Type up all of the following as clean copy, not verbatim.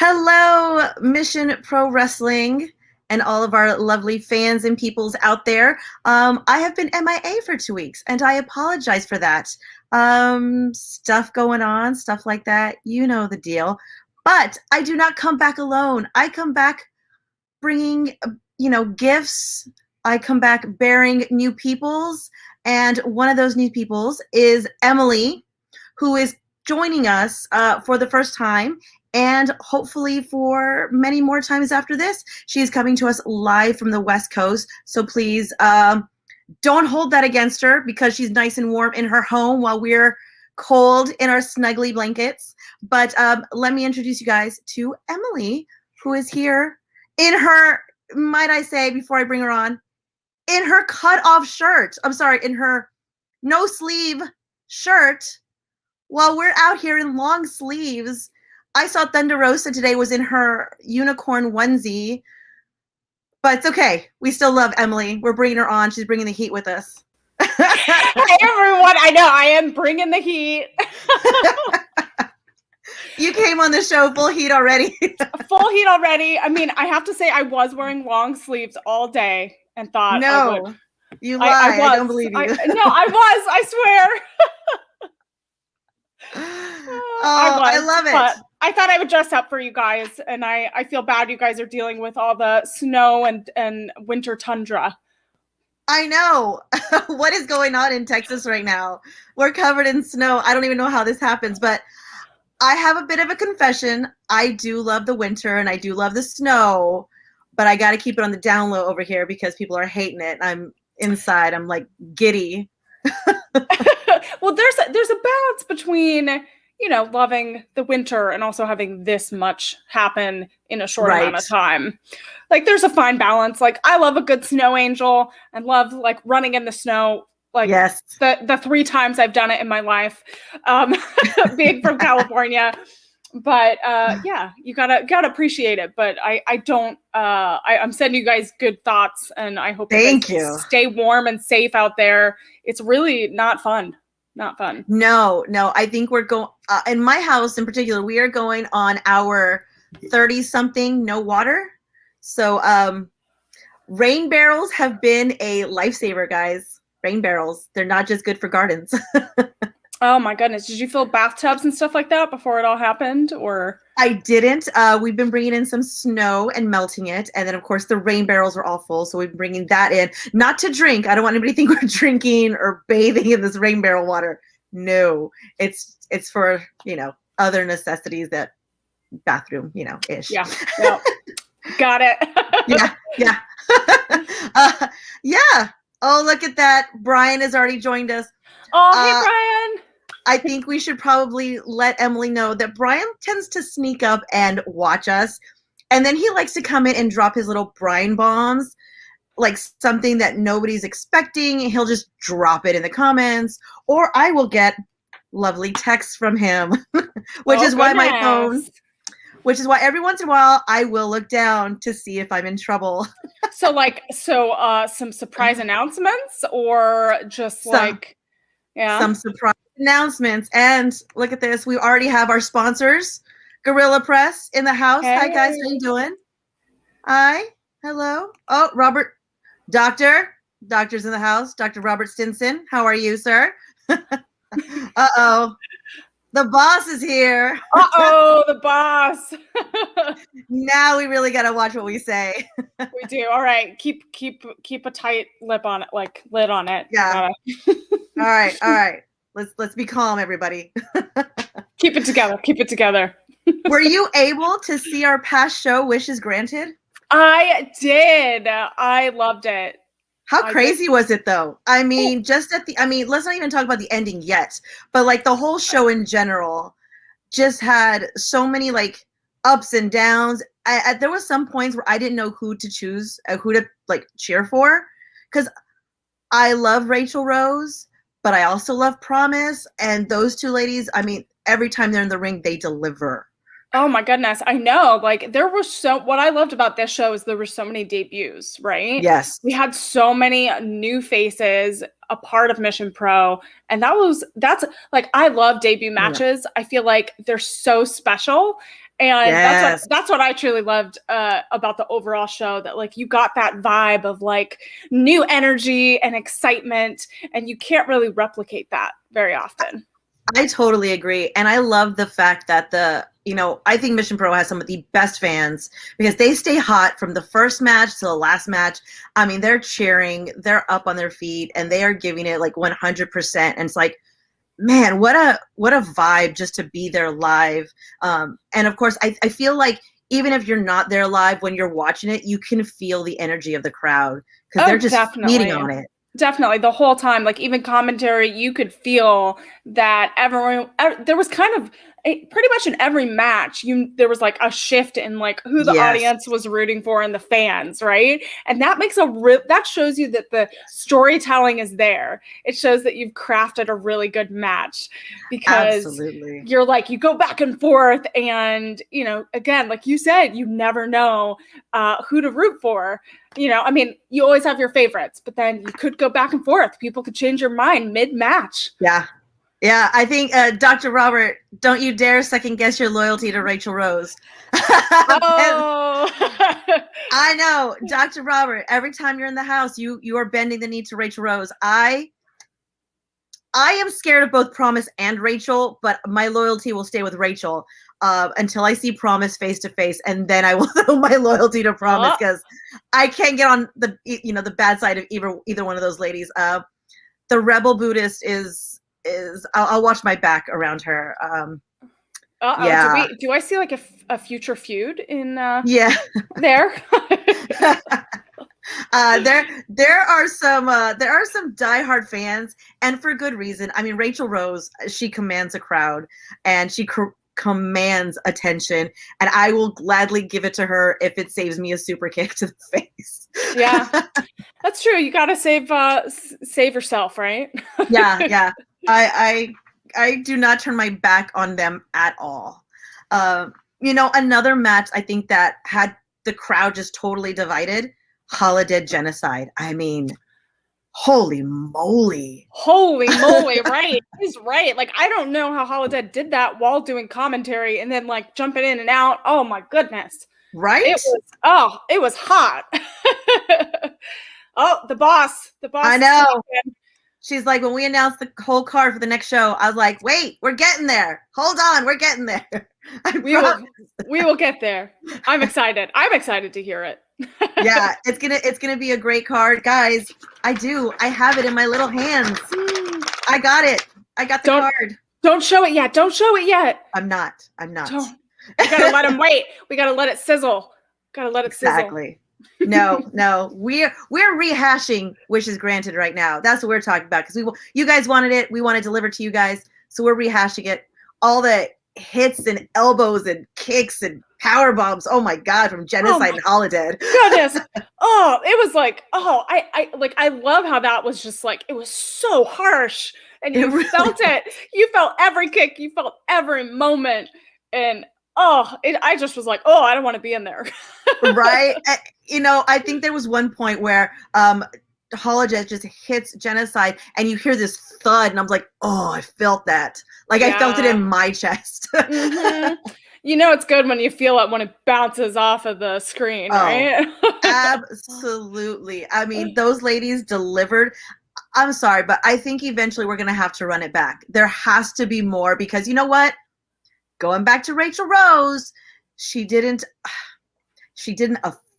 Hello, Mission Pro Wrestling, and all of our lovely fans and peoples out there. I have been MIA for 2 weeks, and I apologize for that. Stuff going on, stuff like that. You know the deal. But I do not come back alone. I come back bringing, gifts. I come back bearing new peoples, and one of those new peoples is Emily, who is joining us for the first time, and hopefully for many more times after this. She is coming to us live from the West Coast, so please don't hold that against her because she's nice and warm in her home while we're cold in our snuggly blankets. But let me introduce you guys to Emily, who is here in her, might I say, before I bring her on, in her cut-off shirt. I'm sorry, in her no-sleeve shirt, while we're out here in long sleeves. I saw Thunderosa today was in her unicorn onesie, but it's okay. We still love Emily. We're bringing her on. She's bringing the heat with us. Hi, everyone. I know I am bringing the heat. You came on the show full heat already. Full heat already. I mean, I have to say I was wearing long sleeves all day and thought I would. You lie. I don't believe you. I was. I swear. I love it. But I thought I would dress up for you guys, and I feel bad you guys are dealing with all the snow and winter tundra. I know. What is going on in Texas right now? We're covered in snow. I don't even know how this happens, but I have a bit of a confession. I do love the winter and I do love the snow, but I got to keep it on the down low over here because people are hating it. I'm inside. I'm like giddy. Well, there's a balance between, loving the winter and also having this much happen in a short amount of time. Like, there's a fine balance. Like, I love a good snow angel and love like running in the snow. Like, yes, the 3 times I've done it in my life, being from California. But yeah, you gotta appreciate it. But I don't. I'm sending you guys good thoughts, and I hope you stay warm and safe out there. It's really not fun. Not fun. No. I think we're going in my house in particular. We are going on our 30-something no water. So rain barrels have been a lifesaver, guys. Rain barrels. They're not just good for gardens. Oh my goodness. Did you fill bathtubs and stuff like that before it all happened, or? I didn't. We've been bringing in some snow and melting it. And then, of course, the rain barrels were all full. So we've been bringing that in. Not to drink. I don't want anybody to think we're drinking or bathing in this rain barrel water. No. It's for, other necessities that bathroom, ish. Yeah. Got it. Yeah. Yeah. Oh, look at that. Brian has already joined us. Oh, hey, Brian. I think we should probably let Emily know that Brian tends to sneak up and watch us. And then he likes to come in and drop his little Brian bombs, like something that nobody's expecting. He'll just drop it in the comments. Or I will get lovely texts from him, which is why every once in a while I will look down to see if I'm in trouble. So some surprise announcements or just some surprise announcements. And look at this. We already have our sponsors, Gorilla Press in the house. Hey. Hi, guys. How you doing? Hi. Hello. Oh, Doctor's in the house. Dr. Robert Stinson. How are you, sir? Uh-oh. The boss is here. Uh-oh, the boss. Now we really got to watch what we say. We do. All right. Keep a tight lid on it. Yeah. All right. Let's be calm, everybody. Keep it together. Were you able to see our past show, Wishes Granted? I did. I loved it. How crazy was it, though? I mean, let's not even talk about the ending yet, but like the whole show in general just had so many like ups and downs. There was some points where I didn't know who to choose, who to like cheer for, because I love Rachel Rose, but I also love Promise, and those two ladies, I mean, every time they're in the ring, they deliver. Oh my goodness. I know. Like what I loved about this show is there were so many debuts, right? Yes. We had so many new faces a part of Mission Pro. And that's like, I love debut matches. Yeah. I feel like they're so special. And Yes. that's what I truly loved about the overall show, that like you got that vibe of like new energy and excitement, and you can't really replicate that very often. I totally agree. And I love the fact that I think Mission Pro has some of the best fans because they stay hot from the first match to the last match. I mean, they're cheering, they're up on their feet, and they are giving it like 100%. And it's like, man, what a vibe just to be there live. And of course, I feel like even if you're not there live, when you're watching it, you can feel the energy of the crowd because they're just feeding on it. Definitely. The whole time, like even commentary, you could feel that everyone, there was kind of pretty much in every match, there was like a shift in like who the audience was rooting for and the fans, right? And that makes that shows you that the storytelling is there. It shows that you've crafted a really good match because you're like, you go back and forth and, again, like you said, you never know who to root for. I mean, you always have your favorites, but then you could go back and forth. People could change your mind mid-match. Yeah. Yeah, I think, Dr. Robert, don't you dare second guess your loyalty to Rachel Rose. Oh. I know, Dr. Robert, every time you're in the house, you are bending the knee to Rachel Rose. I am scared of both Promise and Rachel, but my loyalty will stay with Rachel until I see Promise face to face, and then I will throw my loyalty to Promise because I can't get on the bad side of either one of those ladies. The Rebel Buddhist is I'll watch my back around her. Yeah. Do I see like a future feud in yeah there? There are some diehard fans, and for good reason. I mean, Rachel Rose, she commands a crowd, and she commands attention, and I will gladly give it to her if it saves me a super kick to the face. Yeah, that's true. You got to save yourself, right? Yeah. I do not turn my back on them at all. Another match I think that had the crowd just totally divided. Holiday Genocide. I mean, holy moly. Right. He's right. Like, I don't know how Holiday did that while doing commentary and then like jumping in and out. Oh my goodness. Right? It was hot. Oh, the boss. I know. She's like, when we announced the whole card for the next show, I was like, wait, we're getting there. Hold on, we're getting there. We will get there. I'm excited. I'm excited to hear it. Yeah, it's gonna be a great card, guys. I have it in my little hands. I got it. I got the card. Don't show it yet. I'm not. We gotta let him wait. We gotta let it sizzle. Exactly. No. We're rehashing Wishes Granted right now. That's what we're talking about because you guys wanted it. We want to deliver to you guys, so we're rehashing it. All the hits and elbows and kicks and power bombs. Oh my God, from Genocide and Holiday. Goodness. Oh, it was like, I love how that was just like, it was so harsh and you felt it. You felt every kick. You felt every moment. And I just was like, I don't want to be in there. Right. I think there was one point where Holiday just hits Genocide and you hear this thud and I'm like, I felt that. Like I felt it in my chest. Mm-hmm. It's good when you feel it when it bounces off of the screen, right? Absolutely. I mean, those ladies delivered. I'm sorry, but I think eventually we're going to have to run it back. There has to be more because you know what? Going back to Rachel Rose, she didn't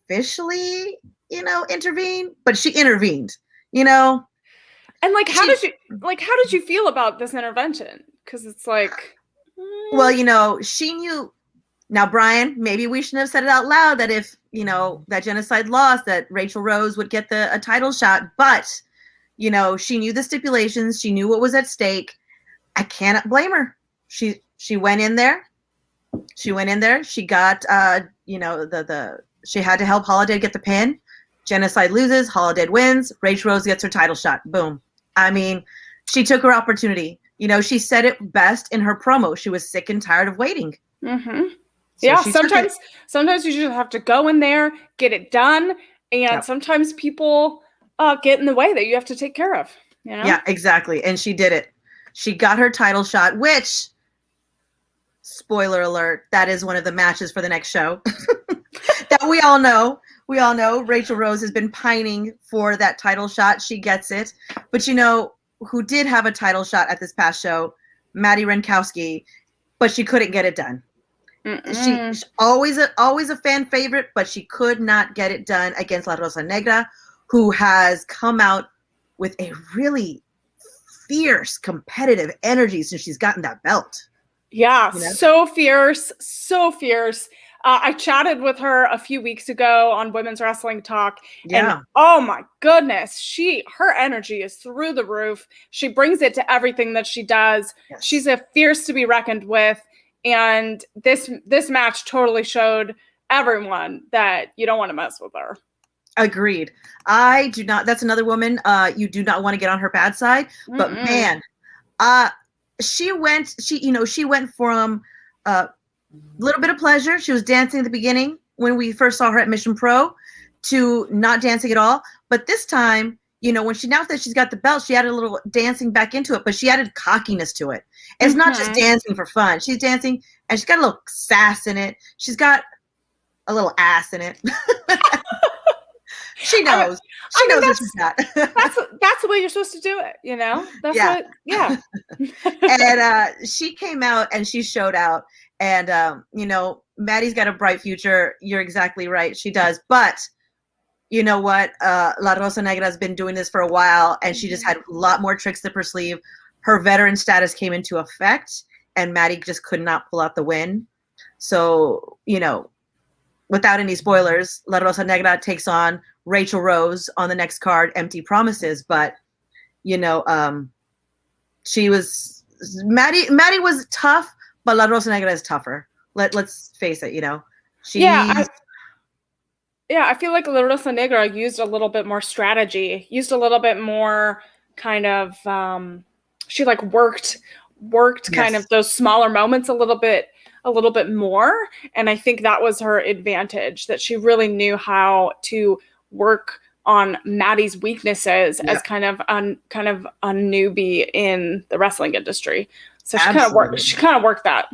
officially, intervene, but she intervened, And like, how did you feel about this intervention? Because it's like, well, she knew. Now, Brian, maybe we shouldn't have said it out loud that if, that Genocide lost, that Rachel Rose would get a title shot. But, she knew the stipulations. She knew what was at stake. I cannot blame her. She went in there. She got, she had to help Holiday get the pin. Genocide loses. Holiday wins. Rachel Rose gets her title shot. Boom. I mean, she took her opportunity. She said it best in her promo. She was sick and tired of waiting. Mm-hmm. So yeah, sometimes you just have to go in there, get it done, and sometimes people get in the way that you have to take care of. Yeah, exactly. And she did it. She got her title shot, which spoiler alert, that is one of the matches for the next show. That we all know. We all know Rachel Rose has been pining for that title shot. She gets it. But you know who did have a title shot at this past show? Maddie Renkowski, but she couldn't get it done. She's always a fan favorite, but she could not get it done against La Rosa Negra, who has come out with a really fierce, competitive energy since she's gotten that belt. Yeah, you know? So fierce, so fierce. I chatted with her a few weeks ago on Women's Wrestling Talk, and oh my goodness, her energy is through the roof. She brings it to everything that she does. Yes. She's a fierce to be reckoned with, and this match totally showed everyone that you don't want to mess with her. Agreed. I do not. That's another woman. You do not want to get on her bad side, but man, she went from little bit of pleasure. She was dancing at the beginning when we first saw her at Mission Pro to not dancing at all. But this time, you know, when she announced that she's got the belt, she added a little dancing back into it, but she added cockiness to it. It's not just dancing for fun. She's dancing and she's got a little sass in it. She's got a little ass in it. She knows. She knows what she's got. That's the way you're supposed to do it, you know? And she came out and she showed out. And, you know, Maddie's got a bright future. You're exactly right. She does. But you know what? La Rosa Negra has been doing this for a while, and she just had a lot more tricks up her sleeve. Her veteran status came into effect, and Maddie just could not pull out the win. So, you know, without any spoilers, La Rosa Negra takes on Rachel Rose on the next card, Empty Promises. But, you know, Maddie was tough, but La Rosa Negra is tougher. Let's face it, you know. I feel like La Rosa Negra used a little bit more strategy, used a little bit more kind of, she like worked kind of those smaller moments a little bit more. And I think that was her advantage, that she really knew how to work on Maddie's weaknesses as kind of a newbie in the wrestling industry. So she kind of worked that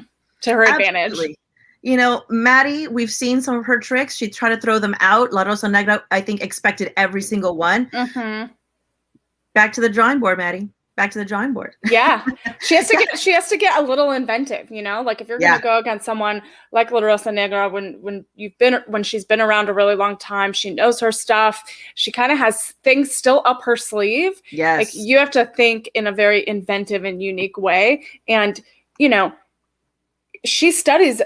to her advantage. You know, Maddie, we've seen some of her tricks. She tried to throw them out. La Rosa Negra, I think, expected every single one. Back to the drawing board, Maddie. Back to the drawing board. Yeah. She has to get a little inventive, you know? Like if you're going to go against someone like La Rosa Negra, when she's been around a really long time, she knows her stuff. She kind of has things still up her sleeve. Yes. Like you have to think in a very inventive and unique way. And, you know, she studied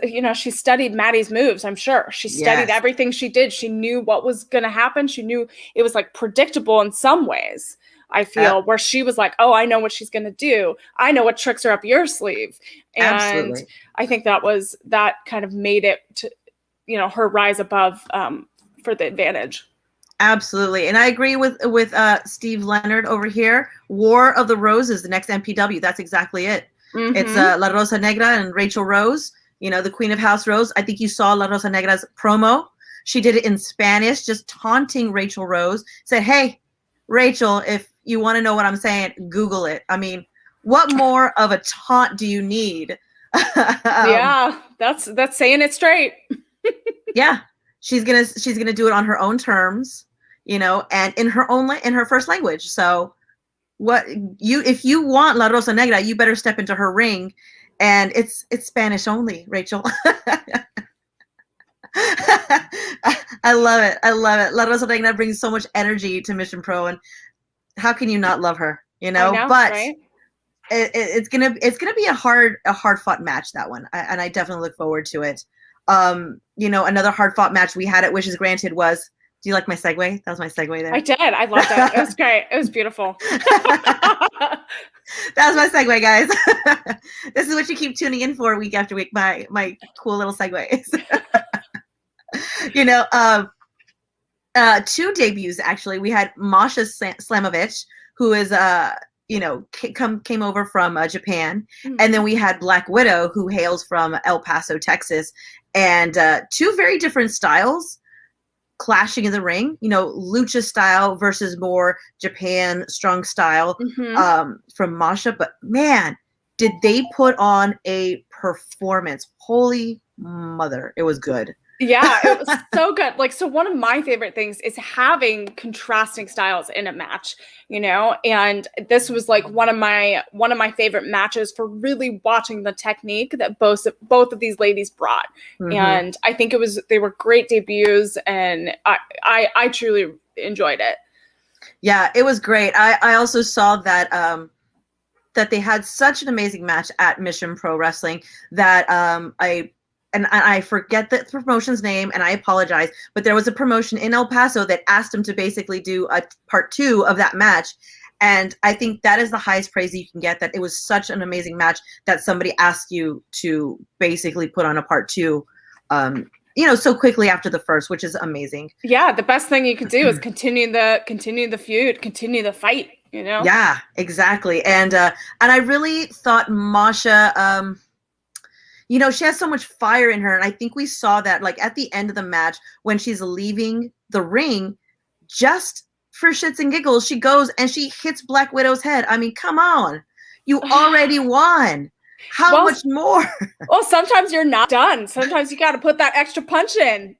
Maddie's moves, I'm sure. She studied everything she did. She knew what was going to happen. She knew it was like predictable in some ways, I feel, where she was like, oh, I know what she's going to do. I know what tricks are up your sleeve. And I think that kind of made it to, you know, her rise above for the advantage. Absolutely. And I agree with Steve Leonard over here. War of the Roses, the next MPW. That's exactly it. It's La Rosa Negra and Rachel Rose, you know, the Queen of House Rose. I think you saw La Rosa Negra's promo. She did it in Spanish, just taunting Rachel Rose. Said, hey, Rachel, if you want to know what I'm saying, Google it. I mean, what more of a taunt do you need? That's saying it straight. Yeah, she's gonna do it on her own terms, you know, and in her first language. So if you want La Rosa Negra, you better step into her ring, and it's Spanish only, Rachel. I love it. La Rosa Negra brings so much energy to Mission Pro, and how can you not love her? You know, but right? it's gonna be a hard fought match, that one, and I definitely look forward to it. You know, another hard fought match we had at Wishes Granted was. Do you like my segue? That was my segue there. I did. I loved it. It was great. It was beautiful. That was my segue, guys. This is what you keep tuning in for week after week. My cool little segues. You know, 2 debuts actually. We had Masha Slamovich, who is you know, came over from Japan, and then we had Black Widow, who hails from El Paso, Texas, and 2 very different styles clashing in the ring, you know, lucha style versus more Japan strong style from Masha. But man, did they put on a performance. Holy mother, it was good. Yeah, it was so good. Like, so one of my favorite things is having contrasting styles in a match, you know, and this was like one of my favorite matches for really watching the technique that both of these ladies brought. And I think they were great debuts, and I truly enjoyed it. Yeah, it was great. I also saw that that they had such an amazing match at Mission Pro Wrestling that I forget the promotion's name, and I apologize, but there was a promotion in El Paso that asked them to basically do a part 2 of that match. And I think that is the highest praise you can get, that it was such an amazing match that somebody asked you to basically put on a part 2, so quickly after the first, which is amazing. Yeah, the best thing you could do is continue the feud, continue the fight, you know? Yeah, exactly. And I really thought Masha, she has so much fire in her. And I think we saw that like at the end of the match when she's leaving the ring, just for shits and giggles, she goes and she hits Black Widow's head. I mean, come on. You already won. How much more? Well, sometimes you're not done. Sometimes you got to put that extra punch in.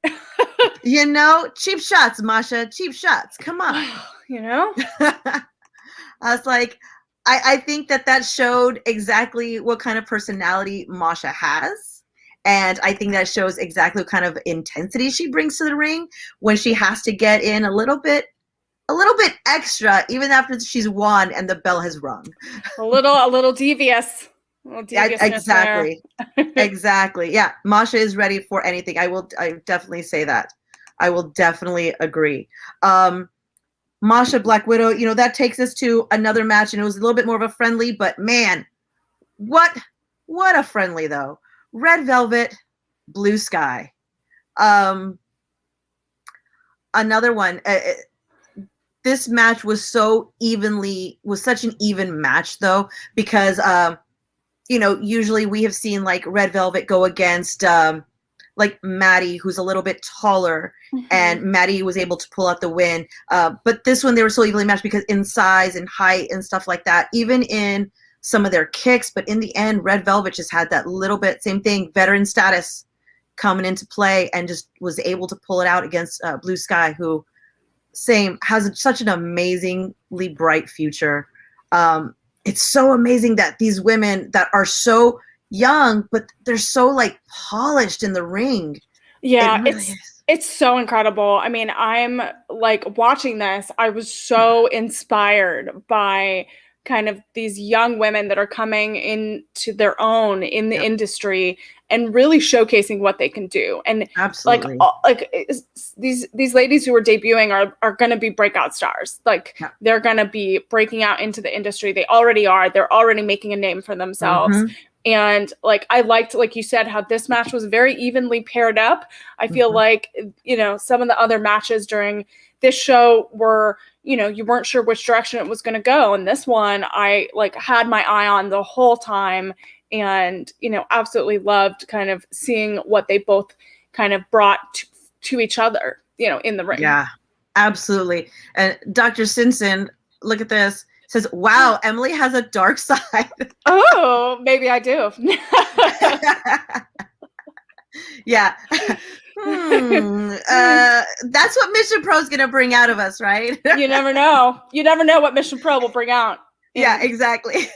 Cheap shots, Masha. Cheap shots. Come on. I was like, I think that showed exactly what kind of personality Masha has. And I think that shows exactly what kind of intensity she brings to the ring when she has to get in a little bit extra, even after she's won and the bell has rung. A little devious. Yeah, exactly. Exactly. Yeah. Masha is ready for anything. I definitely say that. I will definitely agree. Masha, Black Widow, that takes us to another match, and it was a little bit more of a friendly, but man, what a friendly though. Red Velvet, Blue Sky. Another one. This match was such an even match though, because usually we have seen like Red Velvet go against like Maddie, who's a little bit taller, and Maddie was able to pull out the win. But this one, they were so evenly matched because in size and height and stuff like that, even in some of their kicks. But in the end, Red Velvet just had that little bit, same thing, veteran status coming into play, and just was able to pull it out against Blue Sky, who has such an amazingly bright future. It's so amazing that these women that are so young, but they're so like polished in the ring. Yeah, it's so incredible. I mean, I'm like watching this, I was so inspired by kind of these young women that are coming into their own in the industry and really showcasing what they can do. And absolutely, these ladies who are debuting are going to be breakout stars. Like they're going to be breaking out into the industry. They already are. They're already making a name for themselves. And like, I liked, like you said, how this match was very evenly paired up. I feel like, some of the other matches during this show were, you weren't sure which direction it was going to go. And this one, I like had my eye on the whole time, and, absolutely loved kind of seeing what they both kind of brought to each other, in the ring. Yeah, absolutely. And Dr. Simpson, look at this. Says, wow, Emily has a dark side. Oh, maybe I do. Yeah. That's what Mission Pro is going to bring out of us, right? You never know. You never know what Mission Pro will bring out. Yeah, exactly.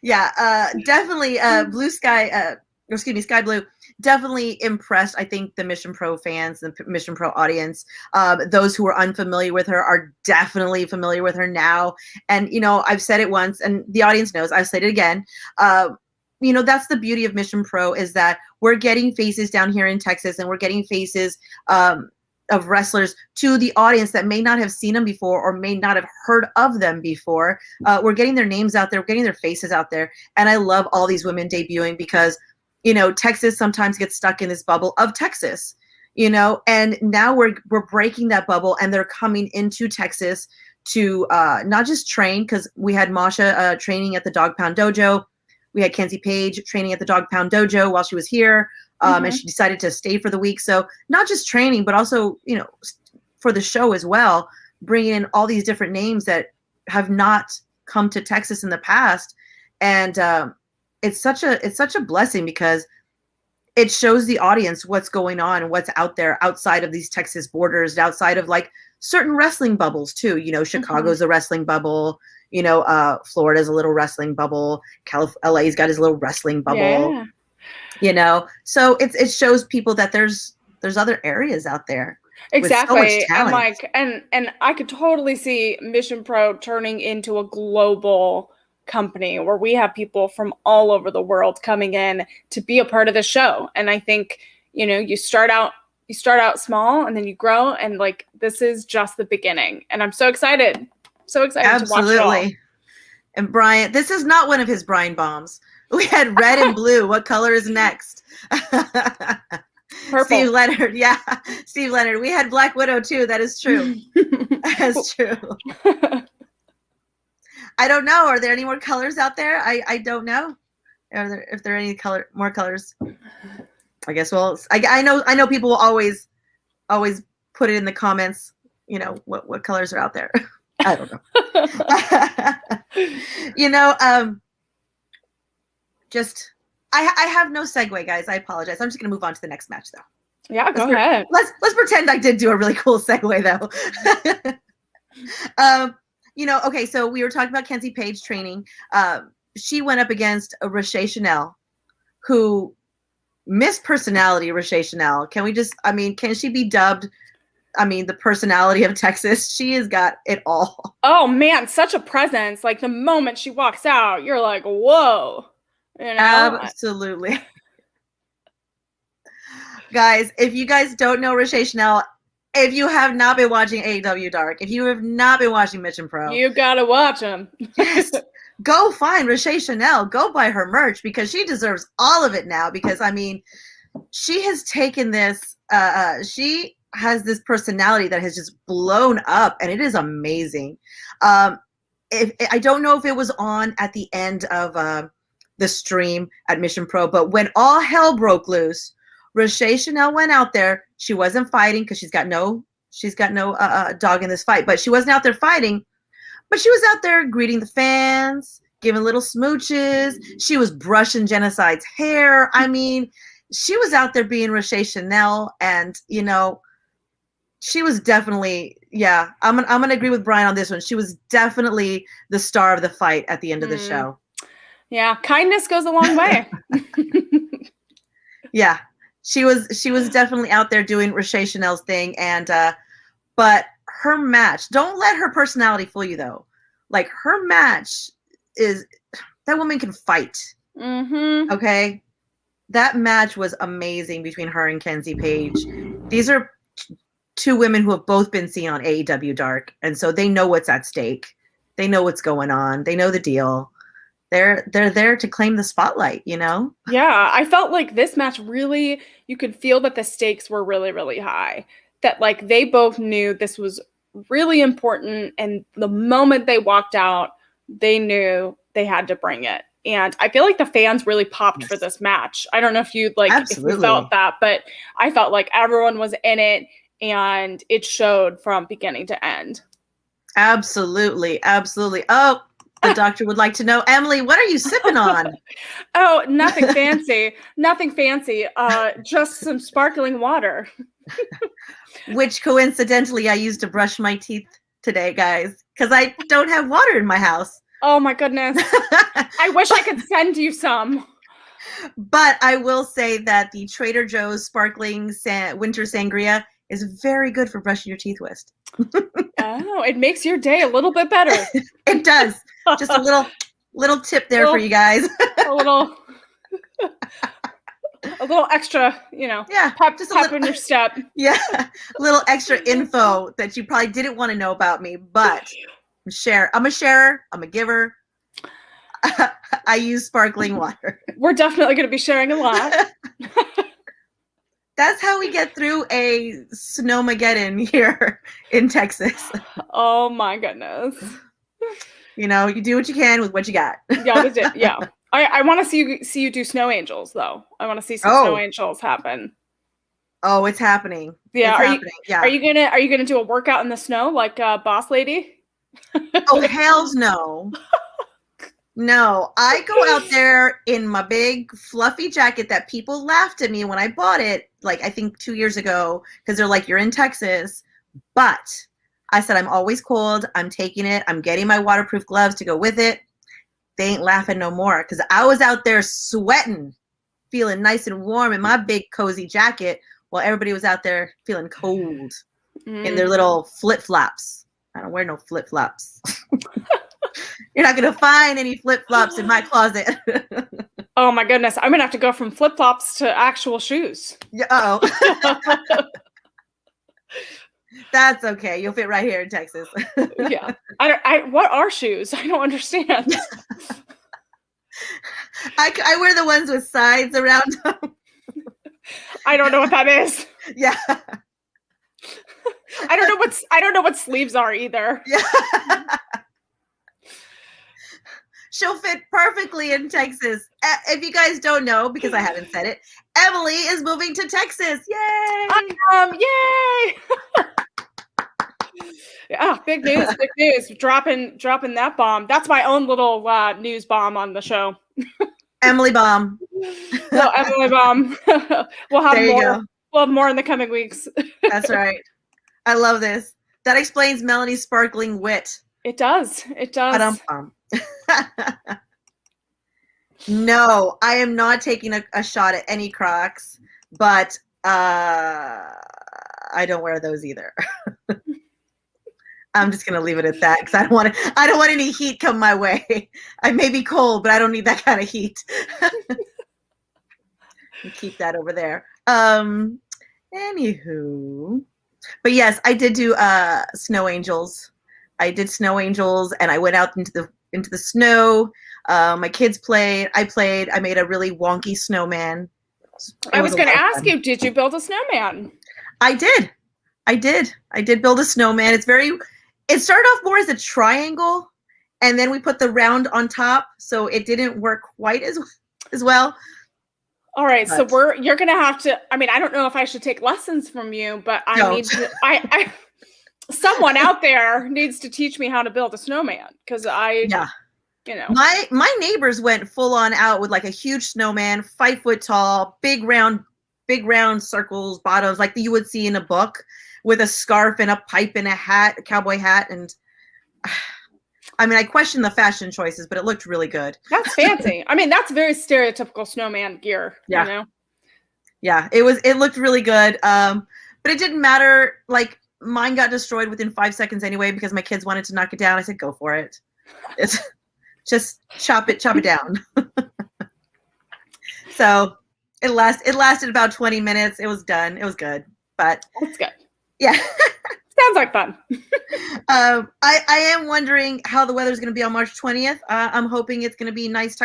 Yeah, definitely Blue Sky, Sky Blue, definitely impressed, I think, the Mission Pro fans, the Mission Pro audience. Those who are unfamiliar with her are definitely familiar with her now. And, I've said it once, and the audience knows, I've said it again. That's the beauty of Mission Pro, is that we're getting faces down here in Texas, and we're getting faces of wrestlers to the audience that may not have seen them before or may not have heard of them before. We're getting their names out there, we're getting their faces out there. And I love all these women debuting because Texas sometimes gets stuck in this bubble of Texas, and now we're breaking that bubble, and they're coming into Texas to not just train, because we had Masha training at the Dog Pound Dojo. We had Kenzie Page training at the Dog Pound Dojo while she was here, and she decided to stay for the week. So not just training, but also, for the show as well, bringing in all these different names that have not come to Texas in the past. and it's such a blessing because it shows the audience what's going on and what's out there outside of these Texas borders, outside of like certain wrestling bubbles too. You know, Chicago's a wrestling bubble. You know, Florida's a little wrestling bubble. LA's got his little wrestling bubble. Yeah. You know, so it shows people that there's other areas out there. Exactly. With so much talent. And like, and I could totally see Mission Pro turning into a global company where we have people from all over the world coming in to be a part of the show. And I think, you know, you start out small and then you grow, and like, this is just the beginning. And I'm so excited. So excited Absolutely. to watch it all. And Brian, this is not one of his Brian bombs. We had red and blue. What color is next? Purple. Steve Leonard. Yeah. Steve Leonard. We had Black Widow too. That is true. That's true. I don't know. Are there any more colors out there? I don't know. If there are any more colors. I guess I know people will always put it in the comments, you know, what colors are out there. I don't know. You know, I have no segue, guys. I apologize. I'm just gonna move on to the next match, though. Yeah, go ahead. Let's pretend I did do a really cool segue, though. You know, okay. So we were talking about Kenzie Page training. She went up against Rasheed Chanel, who Miss Personality Rasheed Chanel. Can she be dubbed? The personality of Texas? She has got it all. Oh man, such a presence. Like the moment she walks out, you're like, whoa. You know? Absolutely. Guys, if you guys don't know Rasheed Chanel, if you have not been watching AEW Dark, if you have not been watching Mission Pro, you gotta watch them. Yes, go find Rasheed Chanel. Go buy her merch because she deserves all of it now. Because she has taken this. She has this personality that has just blown up, and it is amazing. If I don't know if it was on at the end of the stream at Mission Pro, but when all hell broke loose, Rasheed Chanel went out there. She wasn't fighting because she's got no dog in this fight, but she wasn't out there fighting, but she was out there greeting the fans, giving little smooches. She was brushing Genocide's hair. She was out there being Rasheed Chanel, and you know, she was definitely, yeah, I'm gonna agree with Brian on this one. She was definitely the star of the fight at the end of the show. Yeah, kindness goes a long way. Yeah, she was definitely out there doing Rasheed Chanel's thing, and but her match, don't let her personality fool you though. Like her match is, that woman can fight. Mm-hmm. Okay, that match was amazing between her and Kenzie Page. These are two women who have both been seen on AEW Dark, and so they know what's at stake. They know what's going on. They know the deal. They're there to claim the spotlight, you know? Yeah, I felt like this match really, you could feel that the stakes were really, really high. That like they both knew this was really important, and the moment they walked out, they knew they had to bring it. And I feel like the fans really popped for this match. I don't know if you if you felt that, but I felt like everyone was in it, and it showed from beginning to end. Absolutely. Oh, the doctor would like to know, Emily, what are you sipping on? Oh, nothing fancy. Nothing fancy. Just some sparkling water. Which coincidentally I used to brush my teeth today, guys, because I don't have water in my house. Oh my goodness. I wish I could send you some. But I will say that the Trader Joe's sparkling winter sangria is very good for brushing your teeth with. Oh, it makes your day a little bit better. It does. Just a little tip there for you guys. a little extra, you know. Yeah, pep in your step. Yeah, a little extra info that you probably didn't want to know about me, but I'm a sharer. I'm a giver. I use sparkling water. We're definitely going to be sharing a lot. That's how we get through a snowmageddon here in Texas. Oh my goodness. You know, you do what you can with what you got. Yeah. I want to see you do snow angels though. I want to see some snow angels happen. Oh, it's happening. Yeah. It's happening. Are you gonna do a workout in the snow like Boss Lady? Oh, hells no. No, I go out there in my big fluffy jacket that people laughed at me when I bought it, like I think 2 years ago, because they're like, you're in Texas. But I said, I'm always cold. I'm taking it. I'm getting my waterproof gloves to go with it. They ain't laughing no more because I was out there sweating, feeling nice and warm in my big cozy jacket while everybody was out there feeling cold in their little flip-flops. I don't wear no flip-flops. You're not going to find any flip-flops in my closet. Oh my goodness. I'm going to have to go from flip-flops to actual shoes. Yeah, uh-oh. That's okay. You'll fit right here in Texas. Yeah. What are shoes? I don't understand. I wear the ones with sides around them. I don't know what that is. Yeah. I don't know what sleeves are either. Yeah. She'll fit perfectly in Texas. If you guys don't know, because I haven't said it, Emily is moving to Texas. Yay! Yay! Yeah, big news, big news. Dropping that bomb. That's my own little news bomb on the show. Emily bomb. Well, Emily bomb. We'll have there more. You go. We'll have more in the coming weeks. That's right. I love this. That explains Melanie's sparkling wit. It does. It does. No, I am not taking a shot at any Crocs, but I don't wear those either. I'm just gonna leave it at that because I don't want any heat come my way. I may be cold, but I don't need that kind of heat. Keep that over there. Anywho, but yes, I did do snow angels. I did snow angels, and I went out into the snow. My kids played. I played. I made a really wonky snowman. I was going to ask you, did you build a snowman? I did build a snowman. It started off more as a triangle, and then we put the round on top, so it didn't work quite as well. All right, but, so you're going to have to. I mean, I don't know if I should take lessons from you, but I someone out there needs to teach me how to build a snowman because my neighbors went full on out with like a huge snowman, 5 foot tall, big round circles, bottoms like you would see in a book, with a scarf and a pipe and a hat, a cowboy hat, and I mean, I question the fashion choices, but it looked really good. That's fancy. I mean, that's very stereotypical snowman gear. Yeah. You know? Yeah, it looked really good. But it didn't matter. Like mine got destroyed within 5 seconds anyway because my kids wanted to knock it down. I said, go for it. It's just chop it down. So it lasted about 20 minutes. It was done. It was good. But that's good. Yeah. Sounds like fun. I am wondering how the weather's going to be on March 20th. I'm hoping it's going to be nice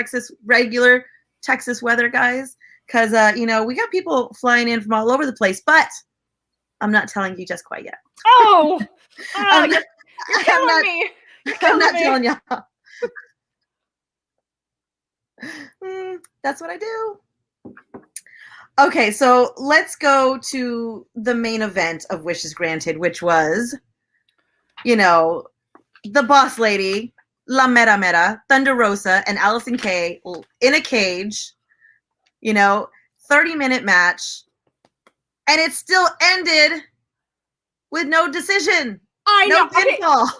regular Texas weather, guys. Because, we got people flying in from all over the place. But I'm not telling you just quite yet. Oh, you're killing me. I'm not telling y'all. That's what I do. Okay, so let's go to the main event of Wishes Granted, which was, the boss lady, La Mera Mera, Thunderosa, and Allison K in a cage, 30-minute match, and it still ended with no decision. I know. No pinfall.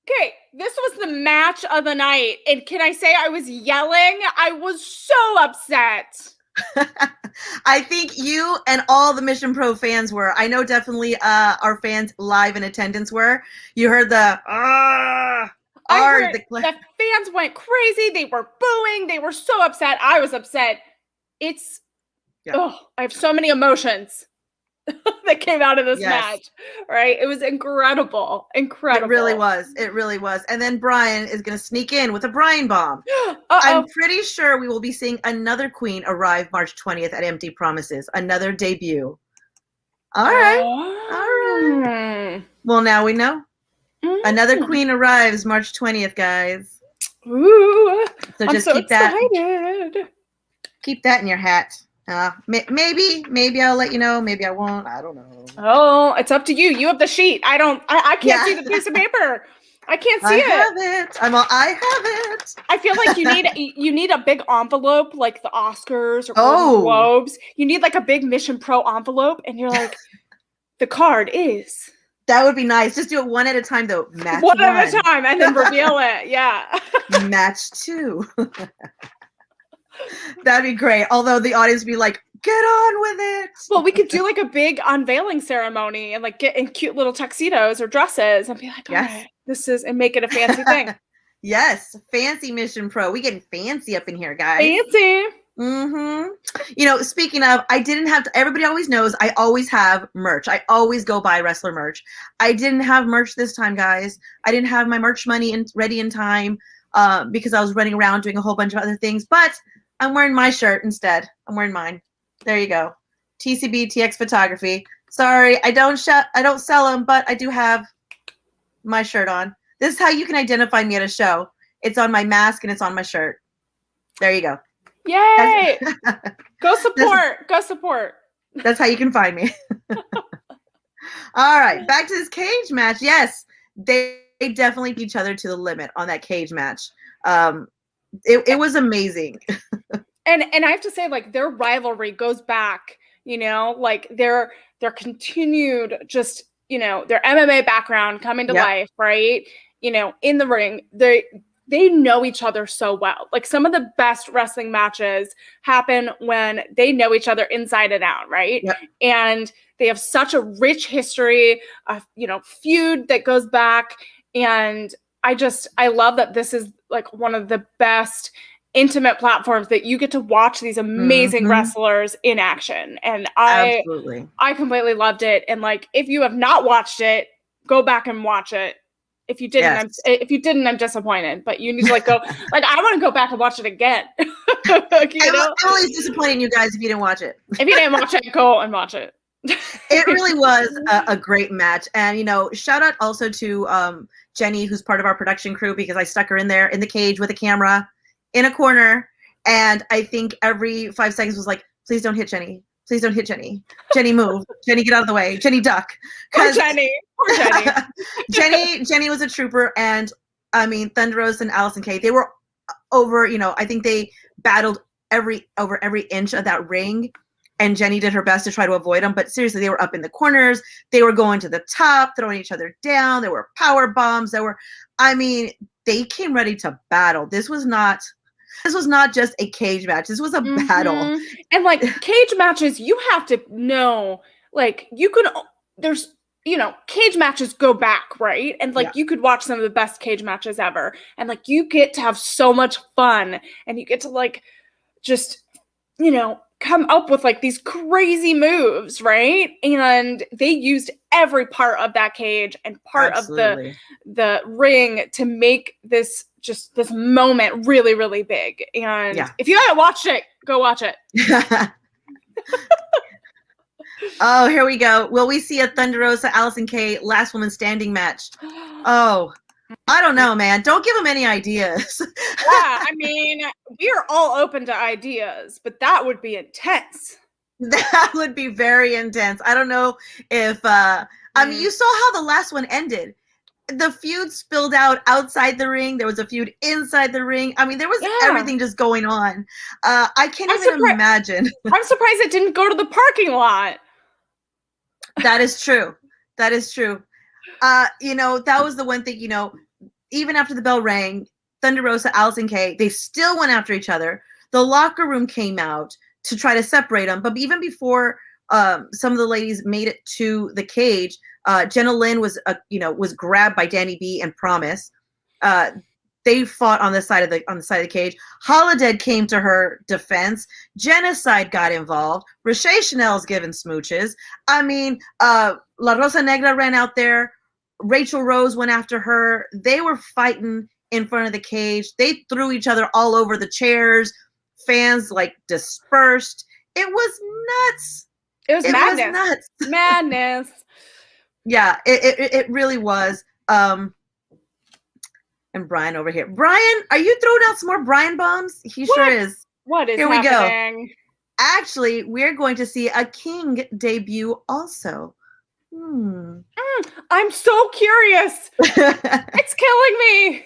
Okay, this was the match of the night, and can I say I was yelling? I was so upset. I think you and all the Mission Pro fans were. I know definitely our fans live in attendance were. You heard the fans went crazy. They were booing. They were so upset. I was upset. I have so many emotions that came out of this match, right? It was incredible. Incredible. It really was. And then Brian is going to sneak in with a Brian bomb. I'm pretty sure we will be seeing another queen arrive March 20th at Empty Promises. Another debut. All right. Well, now we know. Another queen arrives March 20th, guys. Ooh. So just keep excited. Keep that in your hat. Maybe I'll let you know. Maybe I won't. I don't know. Oh, it's up to you. You have the sheet. I can't see the piece of paper. I can't see I it. have it. I have it. I feel like you need a big envelope like the Oscars or Golden Globes. You need like a big Mission Pro envelope, and you're like, the card is. That would be nice. Just do it one at a time, though. Match one at a time, and then reveal it. Yeah. Match 2. That'd be great. Although the audience would be like, get on with it. Well, we could do like a big unveiling ceremony and like get in cute little tuxedos or dresses and be like, all right, this is, and make it a fancy thing. Yes. Fancy Mission Pro. We getting fancy up in here, guys. Fancy. You know, speaking of, I didn't have to, everybody always knows I always have merch. I always go buy wrestler merch. I didn't have merch this time, guys. I didn't have my merch money ready in time because I was running around doing a whole bunch of other things, but I'm wearing my shirt instead. I'm wearing mine. There you go. TCB TX Photography. Sorry, I don't sell them, but I do have my shirt on. This is how you can identify me at a show. It's on my mask and it's on my shirt. There you go. Yay! Go support. Go support. That's how you can find me. All right, back to this cage match. Yes, they definitely beat each other to the limit on that cage match. It was amazing. And I have to say, like, their rivalry goes back, you know, like their continued just, you know, their MMA background coming to life, right? You know, in the ring, they know each other so well. Like some of the best wrestling matches happen when they know each other inside and out, right? Yep. And they have such a rich history of, you know, feud that goes back. And I love that this is like one of the best intimate platforms that you get to watch these amazing wrestlers in action. And I completely loved it. And like, if you have not watched it, go back and watch it. If you didn't, I'm disappointed, but you need to like go, like, I want to go back and watch it again. I'm always disappointing you guys if you didn't watch it. If you didn't watch it, go and watch it. It really was a great match. And, you know, shout out also to Jenny, who's part of our production crew, because I stuck her in there in the cage with a camera in a corner. And I think every 5 seconds was like, please don't hit Jenny. Please don't hit Jenny. Jenny, move. Jenny, get out of the way. Jenny, duck. Poor Jenny. Poor Jenny. Jenny was a trooper. And I mean, Thunderosa and Allison K, they were over, you know, I think they battled over every inch of that ring. And Jenny did her best to try to avoid them. But seriously, they were up in the corners. They were going to the top, throwing each other down. There were power bombs. They came ready to battle. This was not just a cage match. This was a battle. And like cage matches, you have to know, like cage matches go back, right? And like you could watch some of the best cage matches ever. And like you get to have so much fun and you get to like just, you know, come up with like these crazy moves, right? And they used every part of that cage and part of the ring to make this moment really, really big. And if you haven't watched it, go watch it. Oh, here we go. Will we see a Thunderosa Allison K last woman standing match? Oh, I don't know, man. Don't give them any ideas. I mean, we're all open to ideas, but that would be intense. That would be very intense. I don't know if, I mean, you saw how the last one ended. The feud spilled out outside the ring. There was a feud inside the ring. I mean, there was everything just going on. I can't even imagine. I'm surprised it didn't go to the parking lot. That is true. That is true. You know, that was the one thing, you know, even after the bell rang, Thunderosa, Allison K, they still went after each other. The locker room came out to try to separate them. But even before some of the ladies made it to the cage, Jenna Lynn was grabbed by Danny B and Promise. They fought on the side of the cage. Holodead came to her defense. Genocide got involved. Rasheed Chanel's giving smooches. I mean, La Rosa Negra ran out there. Rachel Rose went after her. They were fighting in front of the cage. They threw each other all over the chairs. Fans like dispersed. It was nuts. It was madness. Madness. Yeah, it really was. And Brian over here. Brian, are you throwing out some more Brian bombs? He sure is. What is here happening? We go. Actually, we're going to see a King debut also. I'm so curious. It's killing me.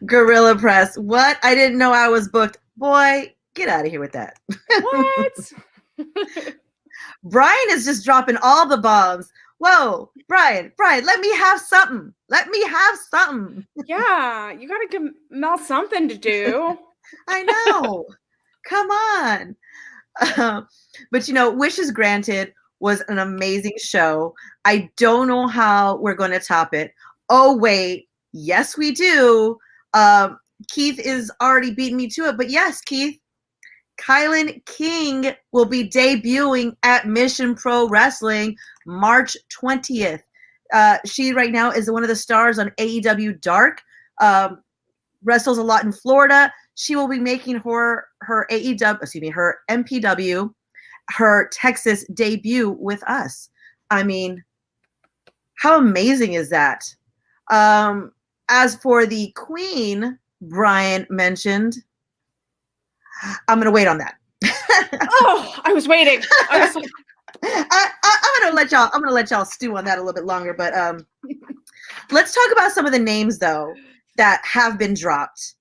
Gorilla Press. What? I didn't know I was booked. Boy, get out of here with that. What? Brian is just dropping all the bombs. Whoa, Brian, let me have something. Let me have something. Yeah, you gotta give Mel something to do. I know. Come on. But Wishes Granted was an amazing show. I don't know how we're going to top it. Oh, wait. Yes, we do. Keith is already beating me to it. But yes, Keith, Kylan King will be debuting at Mission Pro Wrestling March 20th. She right now is one of the stars on AEW Dark. Wrestles a lot in Florida. She will be making her MPW, her Texas debut with us. I mean, how amazing is that? As for the Queen, Brian mentioned, I'm going to wait on that. Oh, I was waiting. I was like, I'm going to let y'all stew on that a little bit longer, but let's talk about some of the names though that have been dropped.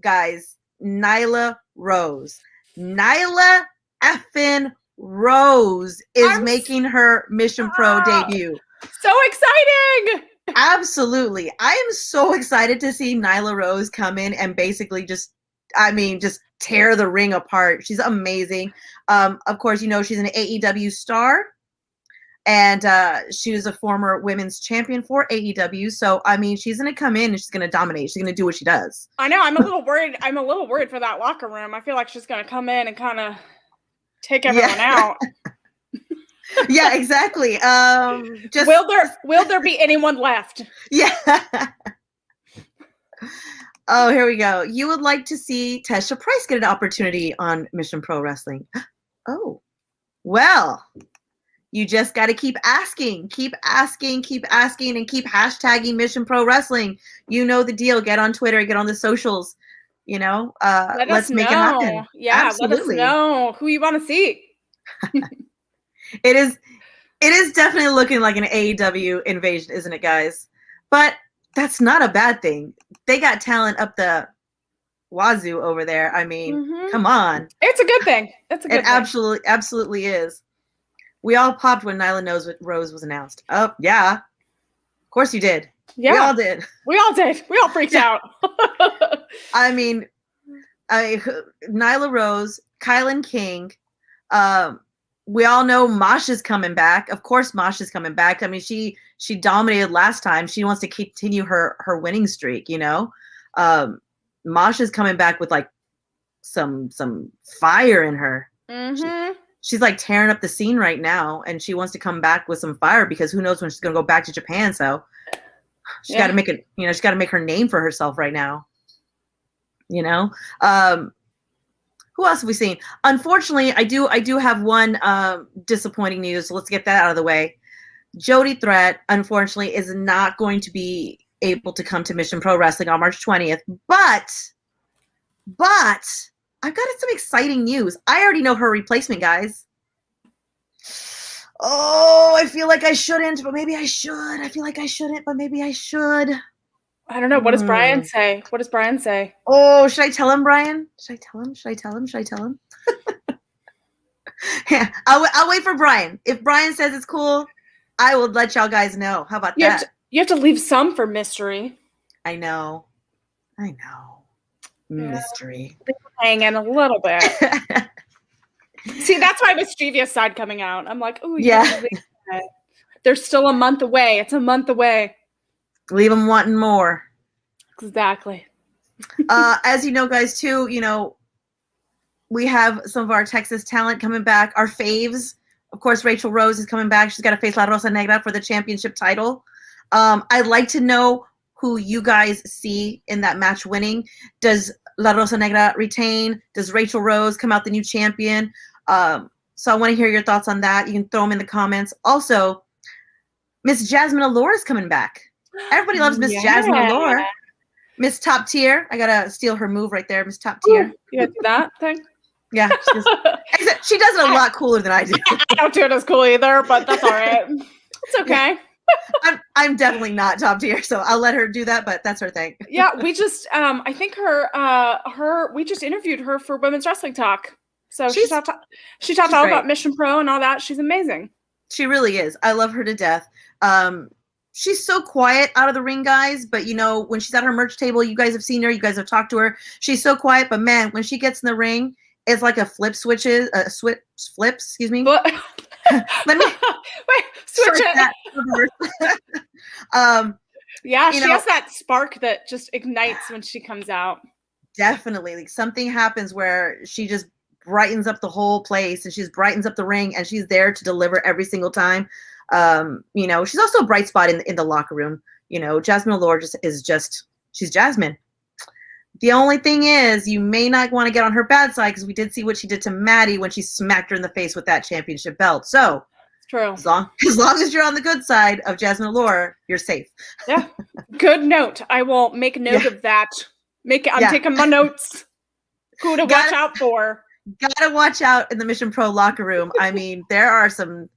Guys, Nyla Rose. Nyla effing Rose is making her Mission Pro debut. So exciting! Absolutely. I am so excited to see Nyla Rose come in and basically just tear the ring apart. She's amazing. Of course, she's an AEW star. And she was a former women's champion for AEW. So, she's going to come in and she's going to dominate. She's going to do what she does. I know. I'm a little worried. I'm a little worried for that locker room. I feel like she's going to come in and kind of take everyone out. Yeah, exactly. Will there be anyone left? Yeah. Oh, here we go. You would like to see Tesha Price get an opportunity on Mission Pro Wrestling. Oh, well. You just got to keep asking, and keep hashtagging Mission Pro Wrestling. You know the deal. Get on Twitter, get on the socials. Let's make it happen. Yeah, absolutely. Let us know who you want to see. It is definitely looking like an AEW invasion, isn't it, guys? But that's not a bad thing. They got talent up the wazoo over there. Come on. It's a good thing. It absolutely is. We all popped when Nyla Rose was announced. Oh, yeah. Of course you did. Yeah. We all did. We all freaked out. Nyla Rose, Kylan King. We all know Masha's coming back. Of course Masha's coming back. She dominated last time. She wants to continue her winning streak, Masha's coming back with like some fire in her. Mm-hmm. She's like tearing up the scene right now, and she wants to come back with some fire because who knows when she's going to go back to Japan. So she's got to make it, she's got to make her name for herself right now. Who else have we seen? Unfortunately, I do have one disappointing news. So let's get that out of the way. Jody Threat, unfortunately, is not going to be able to come to Mission Pro Wrestling on March 20th, but I've got some exciting news. I already know her replacement, guys. Oh, I feel like I shouldn't, but maybe I should. I feel like I shouldn't, but maybe I should. I don't know. What does Brian say? Oh, should I tell him, Brian? Should I tell him? Yeah, I'll wait for Brian. If Brian says it's cool, I will let y'all guys know. How about that? You have to leave some for mystery. I know. Mystery. Hanging a little bit. See, that's my mischievous side coming out. I'm like, oh yeah. There's still a month away. It's a month away. Leave them wanting more. Exactly. As you know, guys, too, we have some of our Texas talent coming back. Our faves. Of course, Rachel Rose is coming back. She's got to face La Rosa Negra for the championship title. I'd like to know who you guys see in that match winning. Does La Rosa Negra retain? Does Rachel Rose come out the new champion? So I want to hear your thoughts on that. You can throw them in the comments. Also, Miss Jasmine Allure is coming back. Everybody loves Miss Jasmine Allure. Miss Top Tier. I got to steal her move right there, Miss Top Tier. You got to do that thing? Yeah, except she does it a lot cooler than I do. I don't do it as cool either, but that's all right. It's okay. Yeah. I'm definitely not top tier, so I'll let her do that, but that's her thing. Yeah, we just I think we just interviewed her for Women's Wrestling Talk. So she talked all about Mission Pro and all that. She's amazing. She really is. I love her to death. She's so quiet out of the ring, guys, but when she's at her merch table, you guys have seen her, you guys have talked to her. She's so quiet, but man, when she gets in the ring, it's like a flips, excuse me. Let me switch it. Yeah, she has that spark that just ignites when she comes out. Definitely. Like something happens where she just brightens up the whole place and she brightens up the ring and she's there to deliver every single time. She's also a bright spot in the locker room. Jasmine Allure she's Jasmine. The only thing is you may not want to get on her bad side because we did see what she did to Maddie when she smacked her in the face with that championship belt. So true. As long as you're on the good side of Jasmine Allure, you're safe. Yeah. Good note. I will make note of that. I'm taking my notes. Who to watch out for. Gotta watch out in the Mission Pro locker room. I mean, there are some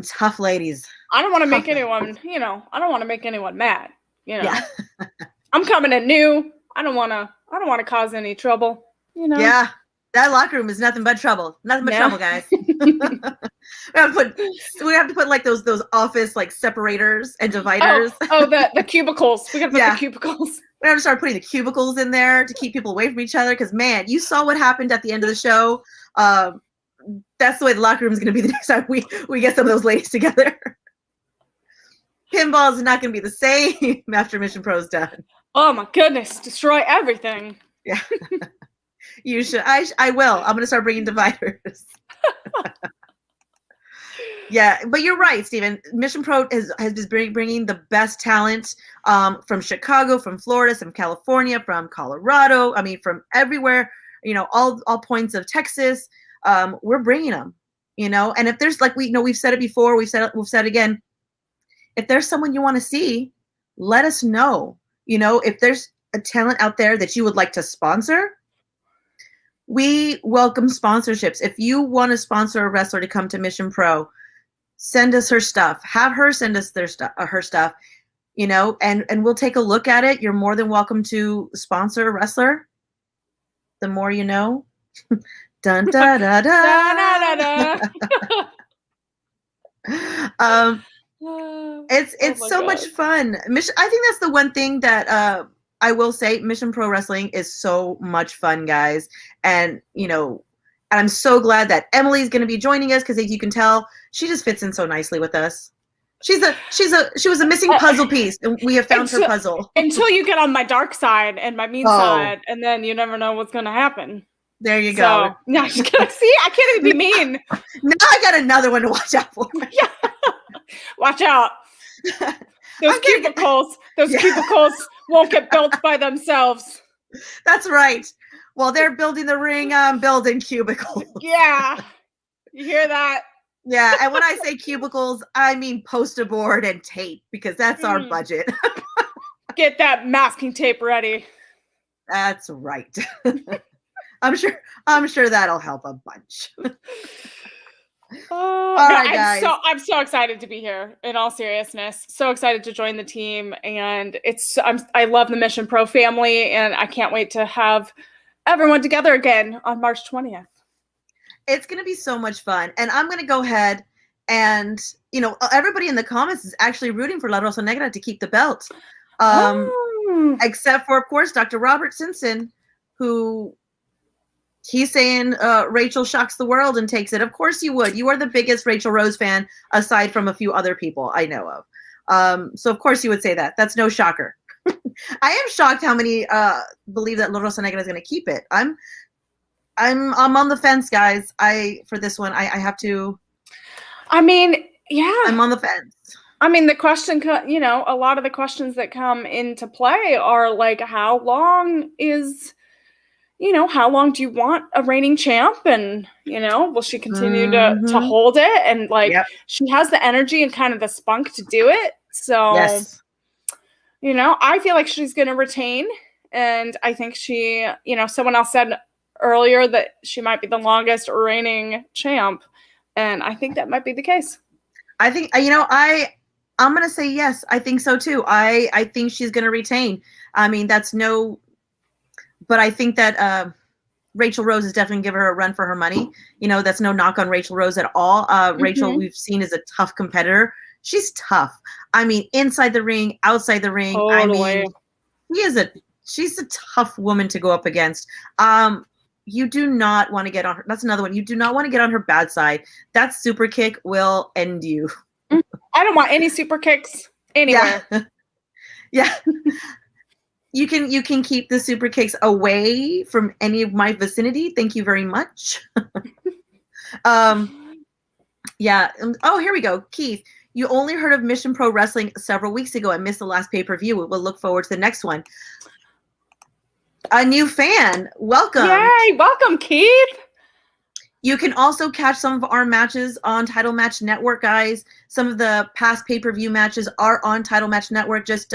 tough ladies. I don't want to make anyone, I don't want to make anyone mad. Yeah. I'm coming in new. I don't want to cause any trouble. Yeah. That locker room is nothing but trouble. Nothing but trouble, guys. we have to put like those office like separators and dividers. The cubicles. We gotta put the cubicles. We have to start putting the cubicles in there to keep people away from each other. Because man, you saw what happened at the end of the show. That's the way the locker room is going to be the next time we get some of those ladies together. Pinball is not going to be the same after Mission Pro's done. Oh my goodness! Destroy everything. Yeah. You should. I will. I'm going to start bringing dividers. Yeah, but you're right, Steven. Mission Pro has been bringing the best talent from Chicago, from Florida, from California, from Colorado. I mean, from everywhere. All points of Texas. We're bringing them. And if there's we've said it before, we've said it again. If there's someone you want to see, let us know. If there's a talent out there that you would like to sponsor. We welcome sponsorships. If you want to sponsor a wrestler to come to Mission Pro, send us her stuff. Have her send us her stuff, and we'll take a look at it. You're more than welcome to sponsor a wrestler. The more you know. Dun da da da. It's so much fun. I think that's the one thing that I will say, Mission Pro Wrestling is so much fun, guys. And, and I'm so glad that Emily's going to be joining us because as you can tell, she just fits in so nicely with us. She was a missing puzzle piece and we have found her puzzle. Until you get on my dark side and my mean side, and then you never know what's going to happen. There you go. No, see, I can't even be mean. Now I got another one to watch out for. Yeah. Watch out. Those cubicles won't get built by themselves. That's right. While they're building the ring, I'm building cubicles. Yeah. You hear that? Yeah. And when I say cubicles, I mean poster board and tape because that's our budget. Get that masking tape ready. That's right. I'm sure that'll help a bunch. All right, guys. I'm so excited to be here. In all seriousness, so excited to join the team, and I love the Mission Pro family, and I can't wait to have everyone together again on March 20th. It's going to be so much fun, and I'm going to go ahead and everybody in the comments is actually rooting for La Rosa Negra to keep the belt, except for of course Dr. Robert Simpson, who. He's saying Rachel shocks the world and takes it. Of course you would. You are the biggest Rachel Rose fan aside from a few other people I know of. So of course you would say that. That's no shocker. I am shocked how many believe that La Rosa Negra is going to keep it. I'm on the fence, guys. For this one, I have to. I mean, yeah. I'm on the fence. I mean, the question, a lot of the questions that come into play are like, how long do you want a reigning champ? And, will she continue to hold it? And she has the energy and kind of the spunk to do it. So, yes. I feel like she's going to retain. And I think she, someone else said earlier that she might be the longest reigning champ, and I think that might be the case. I think, I'm going to say yes. I think so too. I think she's going to retain. I mean, but I think that Rachel Rose is definitely give her a run for her money. That's no knock on Rachel Rose at all. Rachel, we've seen, is a tough competitor. She's tough. I mean, inside the ring, outside the ring. Totally. I mean, she's a tough woman to go up against. You do not want to get on her. That's another one. You do not want to get on her bad side. That super kick will end you. I don't want any super kicks anywhere. Yeah. You can keep the super kicks away from any of my vicinity. Thank you very much. Yeah. Oh, here we go. Keith, you only heard of Mission Pro Wrestling several weeks ago. I missed the last pay-per-view. We'll look forward to the next one. A new fan. Welcome. Yay. Welcome, Keith. You can also catch some of our matches on Title Match Network, guys. Some of the past pay-per-view matches are on Title Match Network. Just,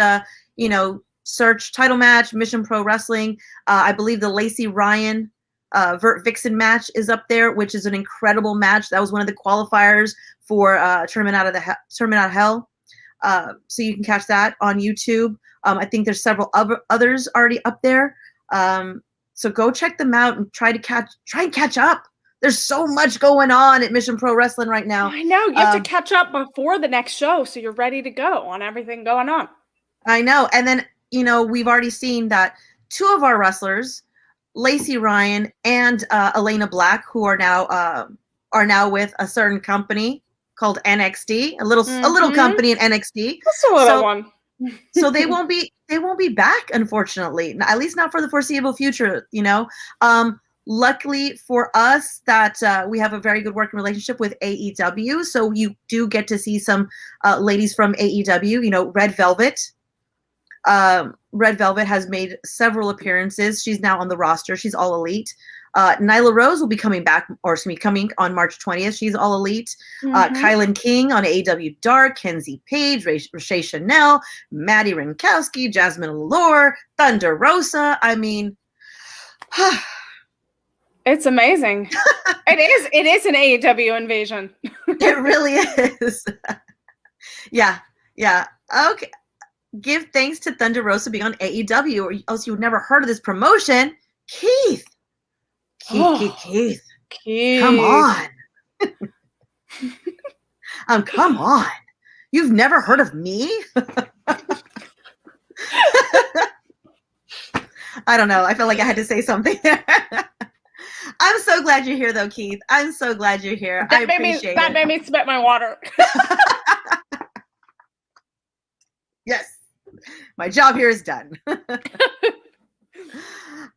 search Title Match, Mission Pro Wrestling. I believe the Lacey Ryan Vert Vixen match is up there, which is an incredible match. That was one of the qualifiers for Tournament Out of Hell. So you can catch that on YouTube. I think there's several others already up there. So go check them out and try and catch up. There's so much going on at Mission Pro Wrestling right now. I know. You have to catch up before the next show so you're ready to go on everything going on. I know. And then, we've already seen that two of our wrestlers, Lacey Ryan and Elena Black, who are now with a certain company called NXT, a little company in NXT. That's a little one. So they won't be back, unfortunately, at least not for the foreseeable future. Luckily for us that we have a very good working relationship with AEW, so you do get to see some ladies from AEW. Red Velvet. Red Velvet has made several appearances. She's now on the roster. She's all elite. Nyla Rose will be coming on March 20th. She's all elite. Kylan King on AEW Dark, Kenzie Page, Rasheed Chanel, Maddie Rinkowski, Jasmine Allure, Thunderosa. I mean, it's amazing. It is an AEW invasion. It really is. Yeah. Okay. Give thanks to Thunderosa being on AEW, or else you would never heard of this promotion. Keith. Keith. Come on. Come on. You've never heard of me? I don't know. I felt like I had to say something. I'm so glad you're here, though, Keith. I'm so glad you're here. I appreciate it. That made me spit my water. Yes. My job here is done.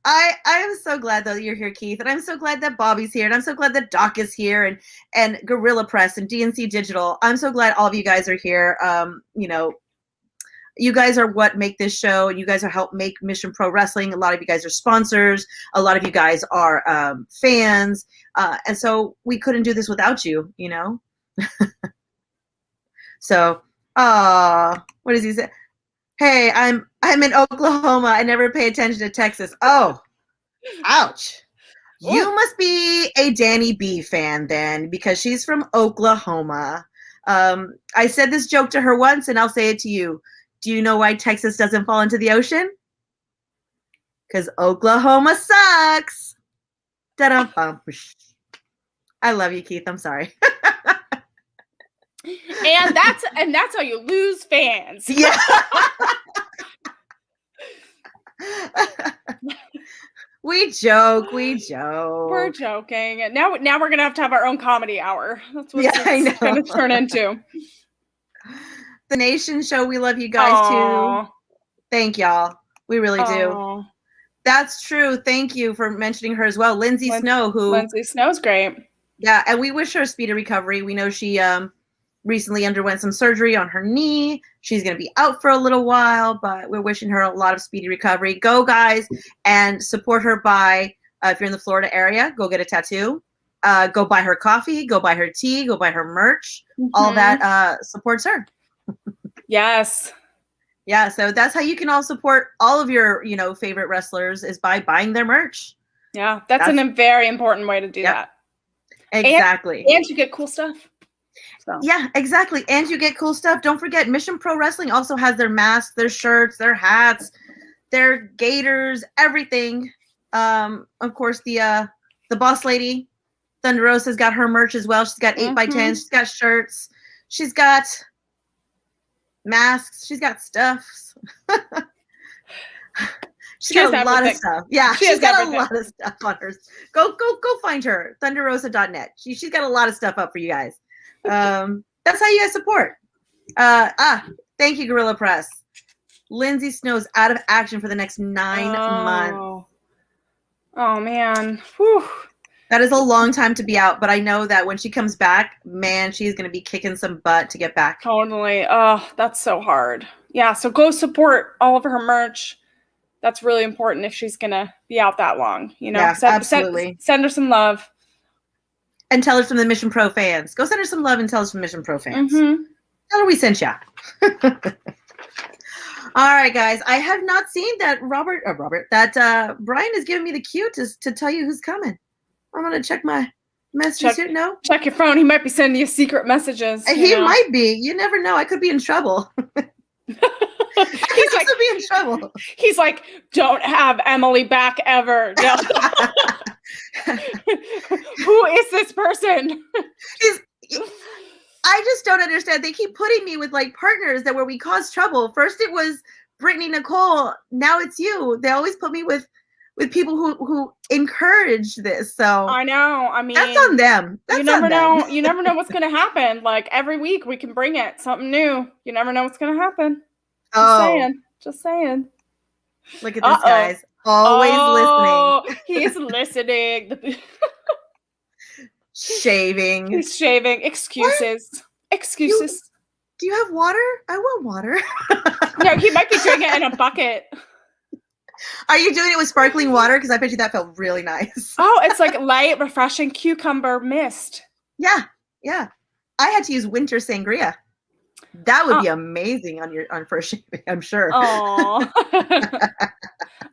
I am so glad though that you're here, Keith, and I'm so glad that Bobby's here, and I'm so glad that Doc is here, and Gorilla Press and DNC Digital. I'm so glad all of you guys are here. You guys are what make this show, and you guys are help make Mission Pro Wrestling. A lot of you guys are sponsors. A lot of you guys are fans, and so we couldn't do this without you. So, what does he say? Hey, I'm in Oklahoma. I never pay attention to Texas. Oh, ouch. You must be a Danny B fan then, because she's from Oklahoma. I said this joke to her once, and I'll say it to you. Do you know why Texas doesn't fall into the ocean? Because Oklahoma sucks. Da-dum-bum. I love you, Keith. I'm sorry. And that's how you lose fans. Yeah. We joke. We're joking. Now we're gonna have our own comedy hour. That's what it's gonna turn into. The Nation Show. We love you guys too. Thank y'all. We really do. That's true. Thank you for mentioning her as well, Lindsay Snow. Lindsay Snow's great. Yeah, and we wish her a speedy recovery. We know she recently underwent some surgery on her knee. She's going to be out for a little while, but we're wishing her a lot of speedy recovery. Go, guys, and support her by, if you're in the Florida area, go get a tattoo. Go buy her coffee. Go buy her tea. Go buy her merch. All that supports her. Yes. Yeah, so that's how you can all support all of your, favorite wrestlers is by buying their merch. Yeah, that's a very important way to do that. Exactly. And you get cool stuff. So. Yeah, exactly. And you get cool stuff. Don't forget, Mission Pro Wrestling also has their masks, their shirts, their hats, their gaiters, everything. Of course, the boss lady, Thunderosa's got her merch as well. She's got 8x10s. She's got shirts. She's got masks. She's got stuffs. She's got a lot of stuff. Yeah, she's got a lot of stuff on her. Go find her. Thunderosa.net. She's got a lot of stuff up for you guys. That's how you guys support. Thank you, Gorilla Press. Lindsay Snow's out of action for the next 9 months. Oh man. Whew. That is a long time to be out, but I know that when she comes back, man, she's going to be kicking some butt to get back. Totally. Oh, that's so hard. Yeah, so go support all of her merch. That's really important if she's going to be out that long. You know, yeah, absolutely. Send her some love. And tell her from the Mission Pro fans. Go send her some love and tell us from Mission Pro fans. Mm-hmm. Tell her we sent ya. All right, guys. I have not seen that Brian is giving me the cue to tell you who's coming. I'm going to check my messages here. No? Check your phone. He might be sending you secret messages. He might be. You never know. I could be in trouble. He's like, be in trouble. He's like, don't have Emily back ever. No. Who is this person? I just don't understand. They keep putting me with like partners where we cause trouble. First it was Brittany Nicole. Now it's you. They always put me with people who encourage this. So I know. I mean, that's on them. You never know. You never know what's going to happen. Like every week we can bring it something new. You never know what's going to happen. Just saying. Look at this, guys. Always listening. He's listening. Shaving. He's shaving. Excuses. What? Excuses. Do you have water? I want water. No, he might be doing it in a bucket. Are you doing it with sparkling water? Because I bet you that felt really nice. Oh, it's like light, refreshing cucumber mist. Yeah. I had to use winter sangria. That would be amazing on first shaving, I'm sure. Oh.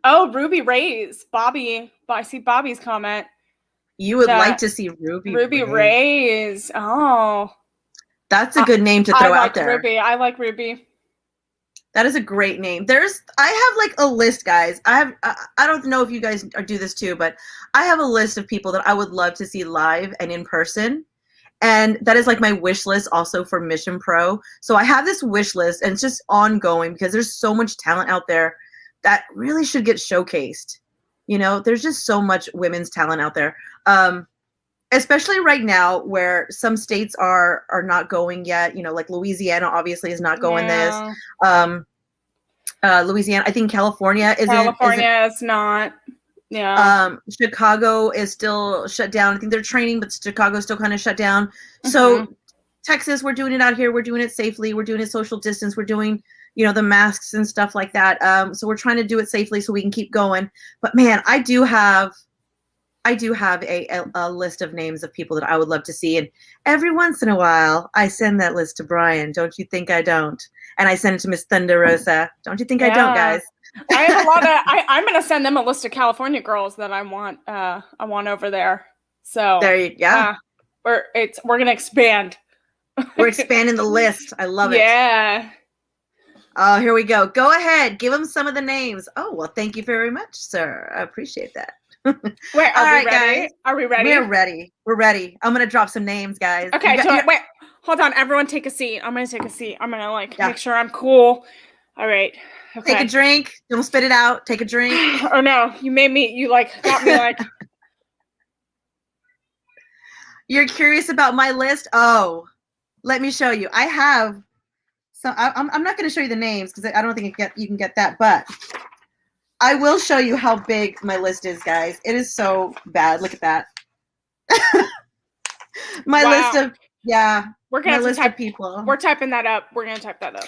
Oh, Ruby Rays. Bobby. I see Bobby's comment. You would like to see Ruby Rays. Oh. That's a good name to throw out there. I like Ruby. That is a great name. I have like a list, guys. I don't know if you guys do this too, but I have a list of people that I would love to see live and in person. And that is like my wish list also for Mission Pro. So I have this wish list and it's just ongoing because there's so much talent out there that really should get showcased. You know, there's just so much women's talent out there. Especially right now where some states are not going yet, you know, like Louisiana obviously is not going this. Louisiana, I think California isn't. California is not. Yeah. Chicago is still shut down. I think they're training, but Chicago's still kind of shut down. Mm-hmm. So Texas, we're doing it out here. We're doing it safely. We're doing it social distance. We're doing, you know, the masks and stuff like that. So we're trying to do it safely so we can keep going. But man, I do have a list of names of people that I would love to see. And every once in a while, I send that list to Brian. Don't you think I don't? And I send it to Miss Thunderosa. Don't you think I don't, guys? I have a lot of. I'm going to send them a list of California girls that I want over there. So there you go. We're going to expand. We're expanding the list. I love it. Yeah. Oh, here we go. Go ahead. Give them some of the names. Oh, well, thank you very much, sir. I appreciate that. Wait, are we ready? Guys. Are we ready? We're ready. We're ready. I'm going to drop some names, guys. Okay, wait. Hold on. Everyone take a seat. I'm going to take a seat. I'm going to make sure I'm cool. All right. Okay. Take a drink. Don't spit it out. Take a drink. Oh, no. You got me like. You're curious about my list? Oh, let me show you. I have some. I'm not going to show you the names because I don't think you can get that, but I will show you how big my list is, guys. It is so bad. Look at that. My list of We're gonna list of people. We're typing that up. We're gonna type that up.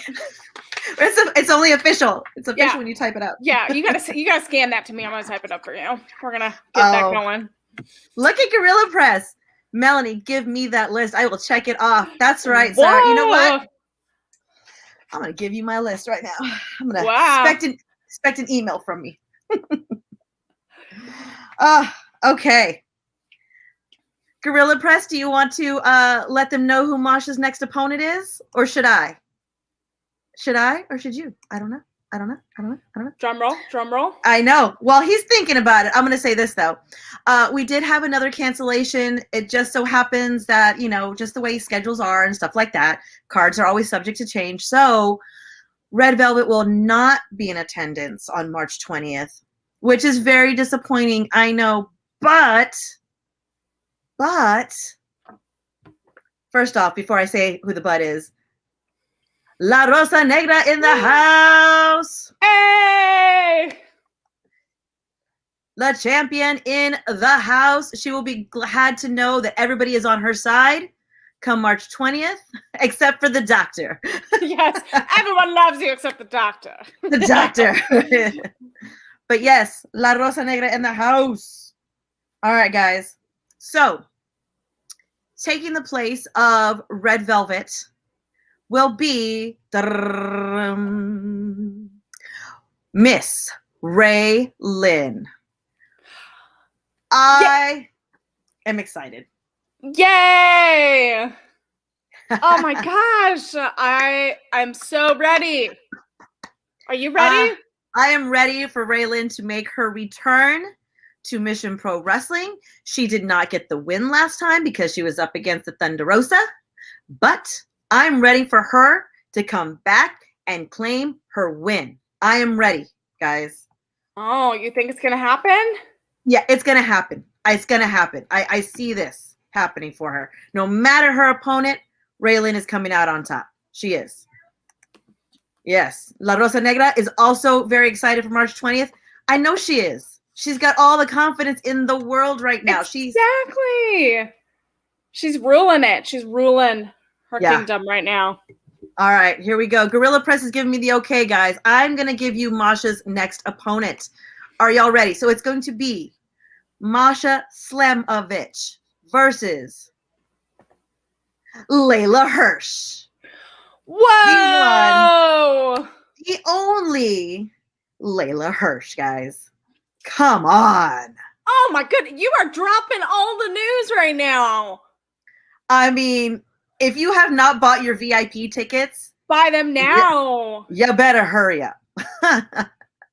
It's only official. It's official when you type it up. Yeah, you gotta scan that to me. I'm gonna type it up for you. We're gonna get that going. Look at Gorilla Press. Melanie, give me that list. I will check it off. That's right, sir. You know what? I'm gonna give you my list right now. I'm gonna expect an email from me. Okay. Gorilla Press, do you want to let them know who Masha's next opponent is? Or should I? Should I or should you? I don't know. Drum roll. I know. While he's thinking about it, I'm going to say this, though. We did have another cancellation. It just so happens that, just the way schedules are and stuff like that, cards are always subject to change. So Red Velvet will not be in attendance on March 20th, which is very disappointing. I know. But first off, before I say who the but is, La Rosa Negra in the house. Hey! The champion in the house. She will be glad to know that everybody is on her side come March 20th, except for the doctor. Yes, everyone loves you except the doctor. The doctor. But yes, La Rosa Negra in the house. All right, guys. So, taking the place of Red Velvet will be Miss Ray Lynn. I am excited. Yay! Oh my gosh, I'm so ready. Are you ready? I am ready for Ray Lynn to make her return to Mission Pro Wrestling. She did not get the win last time because she was up against the Thunderosa, but I'm ready for her to come back and claim her win. I am ready, guys. Oh, you think it's going to happen? Yeah, it's going to happen. It's going to happen. I see this happening for her. No matter her opponent, Ray Lynn is coming out on top. She is. Yes. La Rosa Negra is also very excited for March 20th. I know she is. She's got all the confidence in the world right now. Exactly. She's ruling it. She's ruling her kingdom right now. All right, here we go. Gorilla Press is giving me the okay, guys. I'm going to give you Masha's next opponent. Are y'all ready? So it's going to be Masha Slamovich versus Layla Hirsch. Whoa! The only Layla Hirsch, guys. Come on. Oh my goodness, you are dropping all the news right now. I mean, if you have not bought your VIP tickets, buy them now. You better hurry up.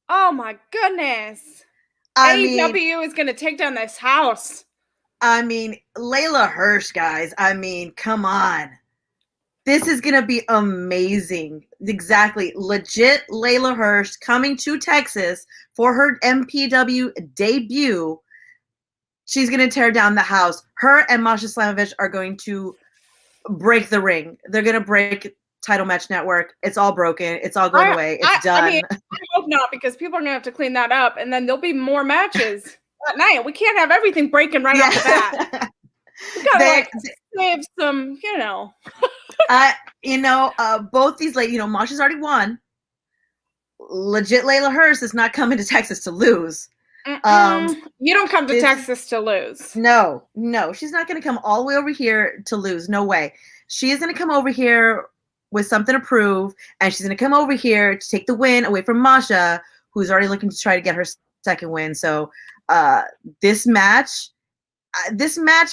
Oh my goodness. AEW is going to take down this house. I mean, Layla Hirsch, guys. I mean, come on. This is going to be amazing. Exactly. Legit Layla Hirsch coming to Texas for her MPW debut. She's going to tear down the house. Her and Masha Slamovich are going to break the ring. They're going to break Title Match Network. It's all broken. It's all going away. It's done. I hope not, because people are going to have to clean that up, and then there'll be more matches at night. We can't have everything breaking right off the bat. We got to save some, both these ladies, Masha's already won. Legit Layla Hirsch is not coming to Texas to lose. You don't come to Texas to lose. No, she's not going to come all the way over here to lose. No way. She is going to come over here with something to prove, and she's going to come over here to take the win away from Masha, who's already looking to try to get her second win. So this match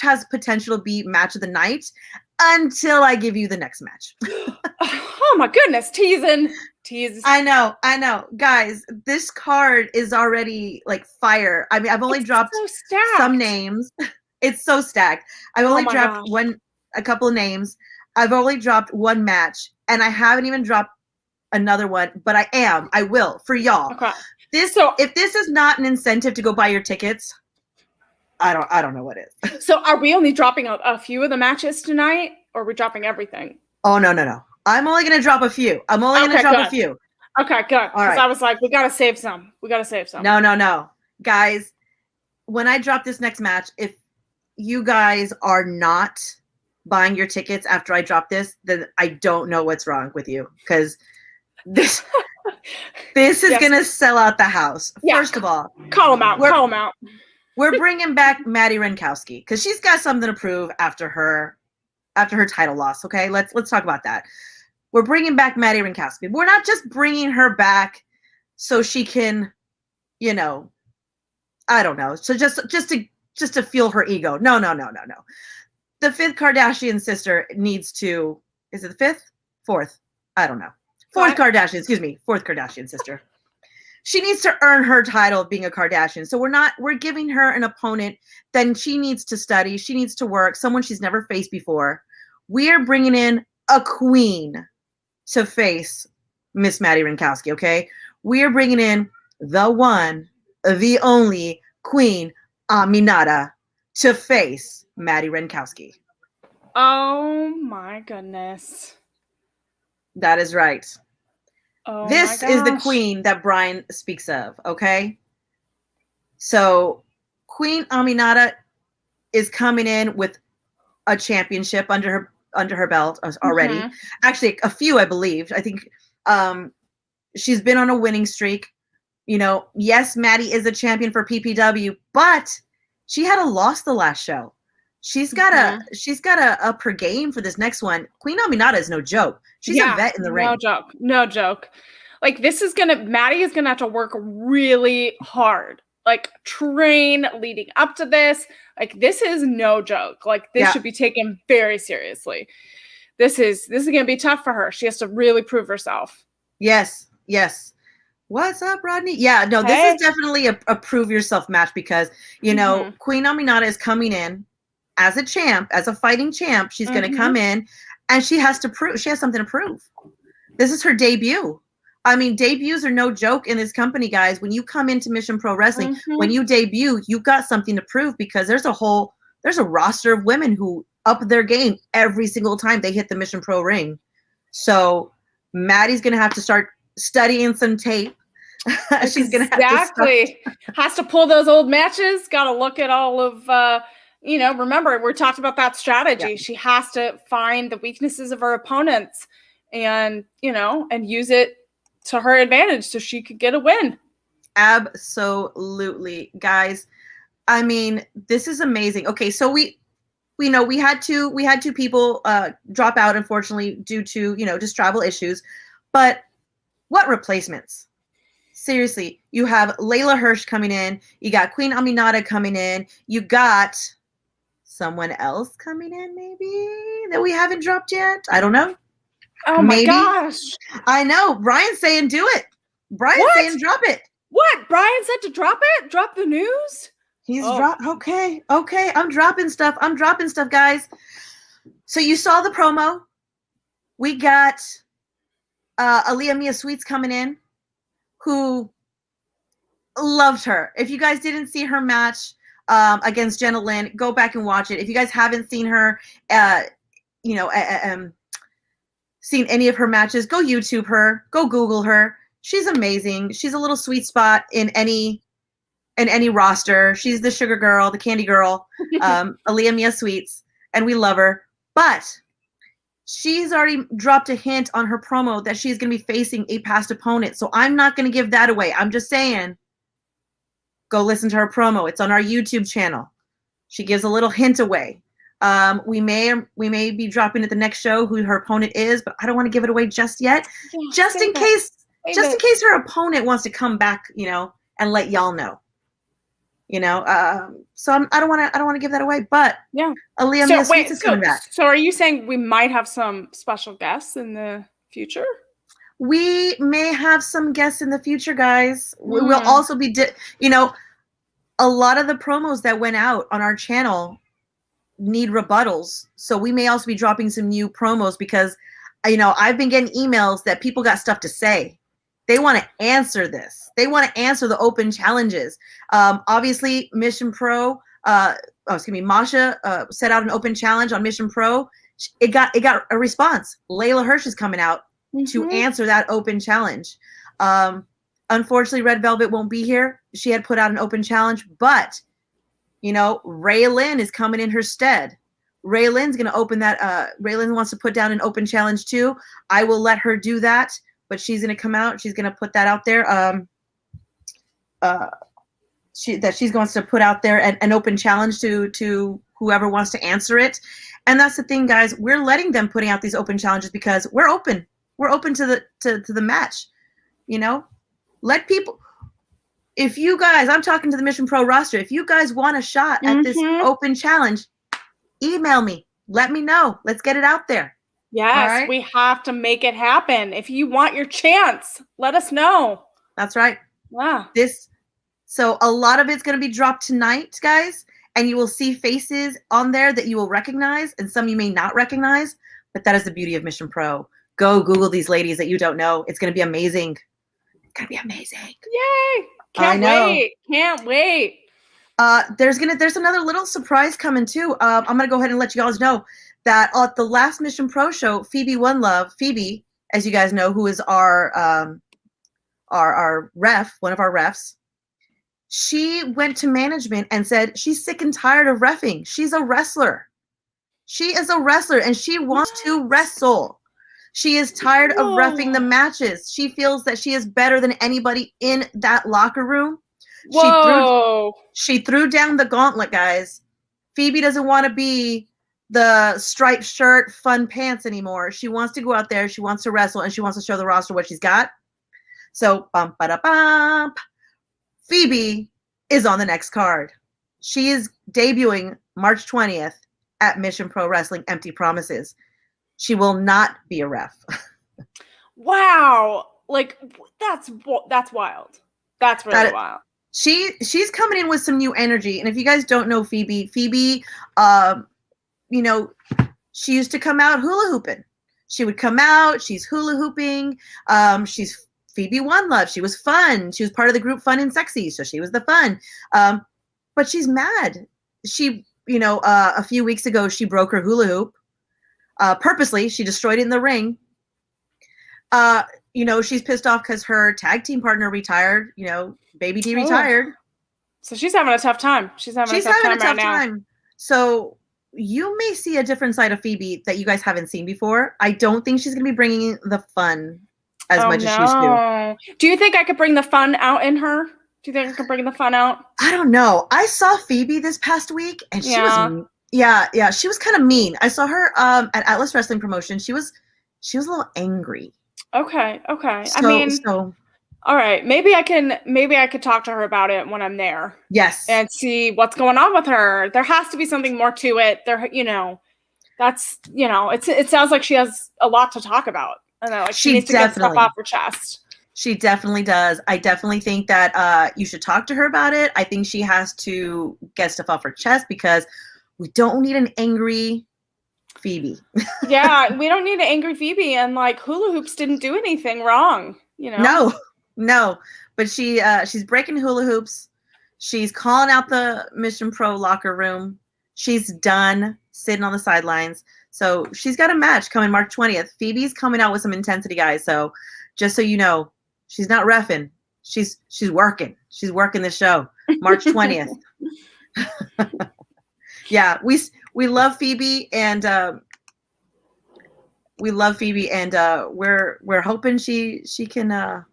has potential to be match of the night until I give you the next match. Oh my goodness, teasing. I know. Guys, this card is already like fire. I mean, I've only dropped some names. It's so stacked. I've only dropped a couple of names. I've only dropped one match, and I haven't even dropped another one, but I will for y'all. Okay. If this is not an incentive to go buy your tickets, I don't know what is. So are we only dropping a few of the matches tonight, or are we dropping everything? Oh, no. I'm only going to drop a few. A few. Okay, good. All right. I was like, we got to save some. No. Guys, when I drop this next match, if you guys are not buying your tickets after I drop this, then I don't know what's wrong with you, because this is going to sell out the house. Yeah. First of all, call them out. We're bringing back Maddie Renkowski because she's got something to prove after her title loss. Okay, let's talk about that. We're bringing back Maddie Renkowski. We're not just bringing her back so she can, I don't know. So just to fuel her ego. No. The fifth Kardashian sister needs to, is it the fifth? Fourth? I don't know. Fourth Kardashian sister. She needs to earn her title of being a Kardashian. So we're giving her an opponent. Then she needs to study. She needs to work. Someone she's never faced before. We are bringing in a queen to face Miss Maddie Rinkowski, okay? We are bringing in the one, the only Queen Aminata to face Maddie Rinkowski. Oh my goodness. That is right. Oh, this is the queen that Brian speaks of, okay? So Queen Aminata is coming in with a championship under her belt already. Mm-hmm. Actually, a few, I believe. I think she's been on a winning streak. You know, yes, Maddie is a champion for PPW, but she had a loss the last show. She's got to up her game for this next one. Queen Aminata is no joke. She's a vet in the ring. No joke. Like Maddie is gonna have to work really hard. Like train leading up to this. Like this is no joke. Like this should be taken very seriously. This is gonna be tough for her. She has to really prove herself. Yes. What's up, Rodney? Yeah, no, this is definitely a prove yourself match because, you know, Queen Aminata is coming in as a champ, as a fighting champ. She's going to come in and she has something to prove. This is her debut. I mean, debuts are no joke in this company, guys. When you come into Mission Pro Wrestling, when you debut, you've got something to prove because there's a roster of women who up their game every single time they hit the Mission Pro ring. So Maddie's going to have to start studying some tape. She's going to has to pull those old matches. Got to look at all of, remember, we're talking about that strategy. Yeah. She has to find the weaknesses of her opponents and use it to her advantage so she could get a win. Absolutely, guys. I mean, this is amazing. Okay, so we know we had two people drop out, unfortunately, due to, just travel issues. But what replacements? Seriously, you have Layla Hirsch coming in. You got Queen Aminata coming in. You got someone else coming in, maybe, that we haven't dropped yet. I don't know. Oh, maybe. My gosh. I know. Brian's saying do it. Brian's saying drop it. What? Brian said to drop it? Drop the news? He's dropped. Okay. I'm dropping stuff, guys. So you saw the promo. We got Aaliyah Mia Sweets coming in, who loved her. If you guys didn't see her match against Jenna Lynn, go back and watch it. If you guys haven't seen her, seen any of her matches, go YouTube her, go Google her. She's amazing. She's a little sweet spot in any roster. She's the sugar girl, the candy girl, Aaliyah Mia Sweets, and we love her. But she's already dropped a hint on her promo that she's going to be facing a past opponent. So I'm not going to give that away. I'm just saying, go listen to her promo. It's on our YouTube channel. She gives a little hint away. We may be dropping at the next show who her opponent is, but I don't want to give it away just yet. Yeah, just in case her opponent wants to come back, and let y'all know. So I don't want to give that away, but yeah, Aaliyah Mia Sweets is coming back. So are you saying we might have some special guests in the future? We may have some guests in the future, guys. We will also be, a lot of the promos that went out on our channel need rebuttals. So we may also be dropping some new promos because, I've been getting emails that people got stuff to say. They want to answer this. They want to answer the open challenges. Obviously, Mission Pro, Masha set out an open challenge on Mission Pro. It got a response. Layla Hirsch is coming out to answer that open challenge. Unfortunately, Red Velvet won't be here. She had put out an open challenge, but, Ray Lynn is coming in her stead. Ray Lynn's going to open that. Ray Lynn wants to put down an open challenge too. I will let her do that. But she's going to come out. She's going to put that out there. She's going to put out there an open challenge to whoever wants to answer it. And that's the thing, guys. We're letting them putting out these open challenges because we're open. We're open to the match. Let people. if you guys, I'm talking to the Mission Pro roster, if you guys want a shot at this open challenge, email me. Let me know. Let's get it out there. Yes, right? we have to make it happen. If you want your chance, let us know. That's right. Yeah. So a lot of it's going to be dropped tonight, guys, and you will see faces on there that you will recognize and some you may not recognize, but that is the beauty of Mission Pro. Go Google these ladies that you don't know. It's going to be amazing. It's going to be amazing. Yay. Can't wait. Can't wait. There's another little surprise coming too. I'm going to go ahead and let you guys know that at the last Mission Pro show, Phoebe One Love, Phoebe, as you guys know, who is our ref, one of our refs, she went to management and said she's sick and tired of reffing. She's a wrestler. She is a wrestler and she wants to wrestle. She is tired of reffing the matches. She feels that she is better than anybody in that locker room. She threw down the gauntlet, guys. Phoebe doesn't want to be the striped shirt, fun pants anymore. She wants to go out there. She wants to wrestle and she wants to show the roster what she's got. So, bump, ba da bump. Phoebe is on the next card. She is debuting March 20th at Mission Pro Wrestling Empty Promises. She will not be a ref. Wow. Like, that's wild. That's really wild. She's coming in with some new energy. And if you guys don't know Phoebe, she used to come out hula hooping. She would come out, she's hula hooping. She's Phoebe One Love. She was fun. She was part of the group Fun and Sexy, so she was the fun. But she's mad. She, a few weeks ago, she broke her hula hoop. Purposely, she destroyed it in the ring. She's pissed off because her tag team partner retired. Baby D retired. So she's having a tough time. She's having a tough time. So you may see a different side of Phoebe that you guys haven't seen before. I don't think she's going to be bringing the fun as much as she used to. Do you think I could bring the fun out in her? Do you think I could bring the fun out? I don't know. I saw Phoebe this past week, and she was she was kind of mean. I saw her at Atlas Wrestling Promotion. She was a little angry. Okay. All right. Maybe I could talk to her about it when I'm there. Yes. And see what's going on with her. There has to be something more to it. It sounds like she has a lot to talk about. I know, she needs to get stuff off her chest. She definitely does. I definitely think that you should talk to her about it. I think she has to get stuff off her chest because we don't need an angry Phoebe. Yeah, we don't need an angry Phoebe. And hula hoops didn't do anything wrong. No. But she's breaking hula hoops. She's calling out the Mission Pro locker room. She's done sitting on the sidelines. So she's got a match coming March 20th. Phoebe's coming out with some intensity, guys. So just so you know, she's not reffing. She's working. She's working the show. March 20th. Yeah, we love Phoebe and we're hoping she can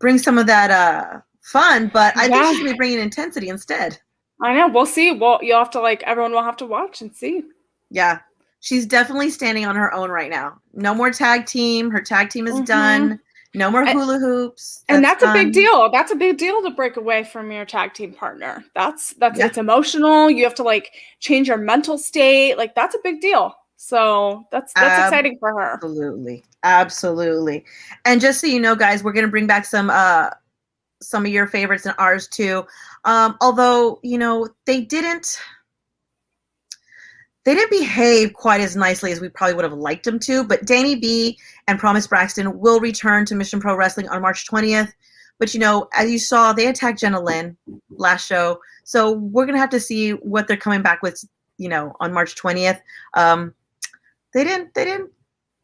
bring some of that fun, but I think she's gonna be bringing intensity instead. I know. We'll see. Well, you'll have to everyone will have to watch and see. Yeah. She's definitely standing on her own right now. No more tag team. Her tag team is done. No more hula hoops. That's a big deal. That's a big deal to break away from your tag team partner. It's emotional. You have to change your mental state. That's a big deal. So that's exciting for her. Absolutely. And just so you know, guys, we're going to bring back some of your favorites and ours too. Although, they didn't behave quite as nicely as we probably would have liked them to, but Danny B and Promise Braxton will return to Mission Pro Wrestling on March 20th. But, as you saw, they attacked Jenna Lynn last show. So we're going to have to see what they're coming back with, on March 20th. They didn't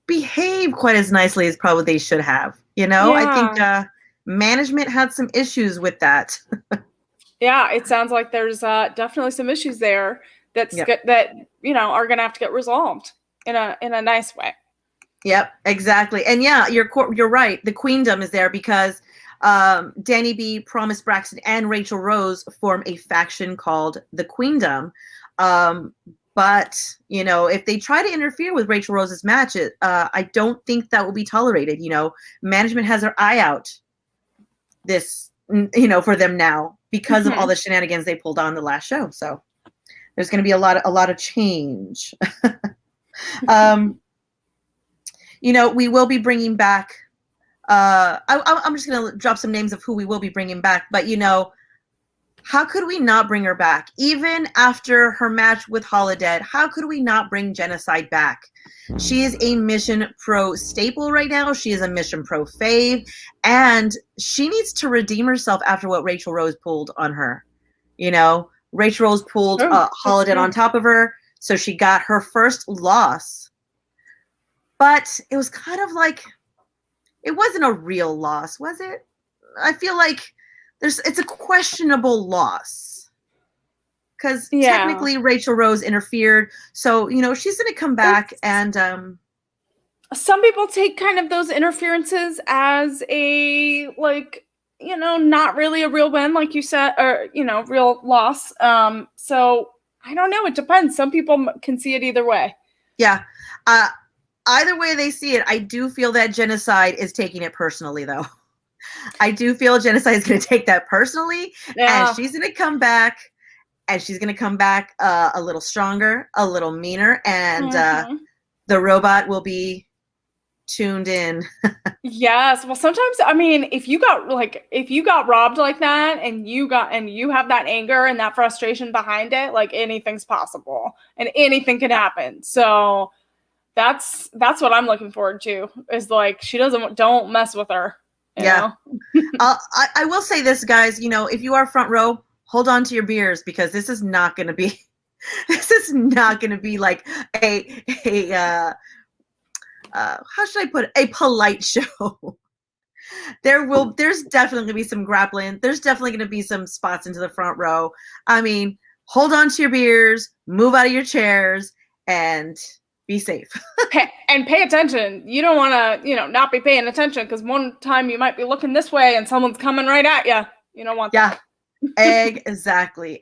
behave quite as nicely as probably they should have. I think management had some issues with that. Yeah, it sounds like there's definitely some issues there that are going to have to get resolved in a nice way. Yep, exactly. And yeah, you're right. The Queendom is there because Danny B, Promise Braxton, and Rachel Rose form a faction called the Queendom. But if they try to interfere with Rachel Rose's matches, I don't think that will be tolerated. Management has their eye out this, for them now because of all the shenanigans they pulled on the last show. So there's going to be a lot of change. We will be bringing back. I'm just going to drop some names of who we will be bringing back, but how could we not bring her back? Even after her match with Holidead, how could we not bring Genocide back? She is a Mission Pro staple right now. She is a Mission Pro fave, and she needs to redeem herself after what Rachel Rose pulled on her. Rachel Rose pulled Holidead on top of her, so she got her first loss. But it was kind of like, it wasn't a real loss, was it? I feel like it's a questionable loss because technically Rachel Rose interfered. So, she's going to come back and some people take kind of those interferences as a, not really a real win, like you said, or, real loss. So I don't know. It depends. Some people can see it either way. Yeah. Either way they see it, I do feel that Genocide is taking it personally, though. I do feel Genocide is going to take that personally, and she's going to come back, and she's going to come back a little stronger, a little meaner, and the robot will be tuned in. Yes. Well, sometimes, if you got robbed like that, and you have that anger and that frustration behind it, like, anything's possible, and anything can happen. So that's what I'm looking forward to, is like, don't mess with her. I will say this, guys, if you are front row, hold on to your beers, because this is not going to be like how should I put it? A polite show. There's definitely going to be some grappling. There's definitely going to be some spots into the front row. Hold on to your beers, move out of your chairs, and be safe. And pay attention. You don't want to, not be paying attention, because one time you might be looking this way and someone's coming right at you. You don't want that. Exactly.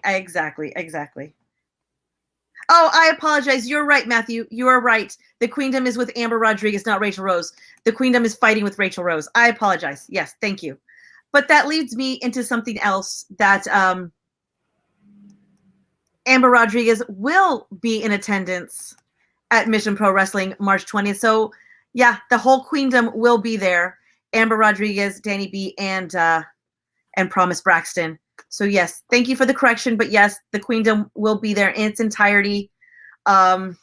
Oh, I apologize. You're right, Matthew. You are right. The Queendom is with Amber Rodriguez, not Rachel Rose. The Queendom is fighting with Rachel Rose. I apologize. Yes, thank you. But that leads me into something else, that Amber Rodriguez will be in attendance at Mission Pro Wrestling March 20th. So, yeah, the whole Queendom will be there. Amber Rodriguez, Danny B, and Promise Braxton. So, yes, thank you for the correction. But, yes, the Queendom will be there in its entirety. I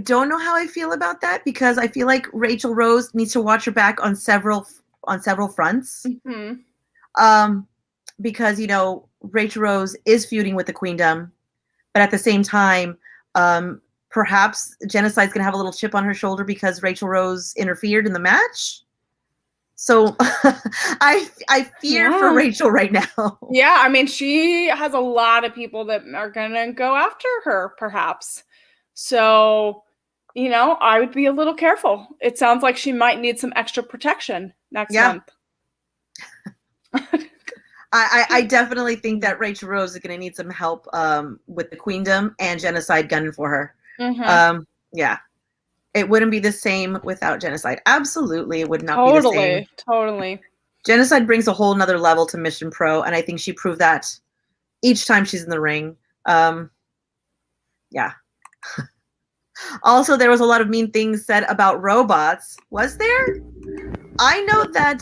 don't know how I feel about that, because I feel like Rachel Rose needs to watch her back on several fronts. Because, Rachel Rose is feuding with the Queendom. But at the same time, perhaps Genocide's going to have a little chip on her shoulder because Rachel Rose interfered in the match. So I fear for Rachel right now. Yeah, she has a lot of people that are going to go after her, perhaps. So, I would be a little careful. It sounds like she might need some extra protection next month. I definitely think that Rachel Rose is going to need some help with the Queendom and Genocide gunning for her. Yeah. It wouldn't be the same without Genocide. Absolutely, it would not be the same. Totally. Genocide brings a whole nother level to Mission Pro, and I think she proved that each time she's in the ring. Yeah. Also, there was a lot of mean things said about robots. Was there? I know that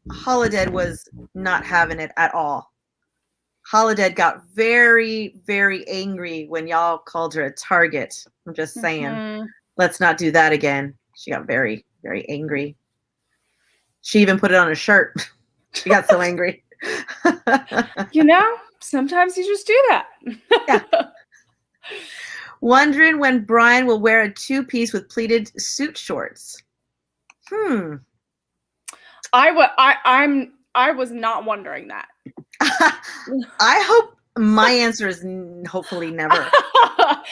Holidead was not having it at all. Holidead got very, very angry when y'all called her a target. I'm just saying, let's not do that again. She got very, very angry. She even put it on a shirt. She got so angry. Sometimes you just do that. Yeah. Wondering when Brian will wear a two-piece with pleated suit shorts. I was not wondering that. I hope my answer is hopefully never.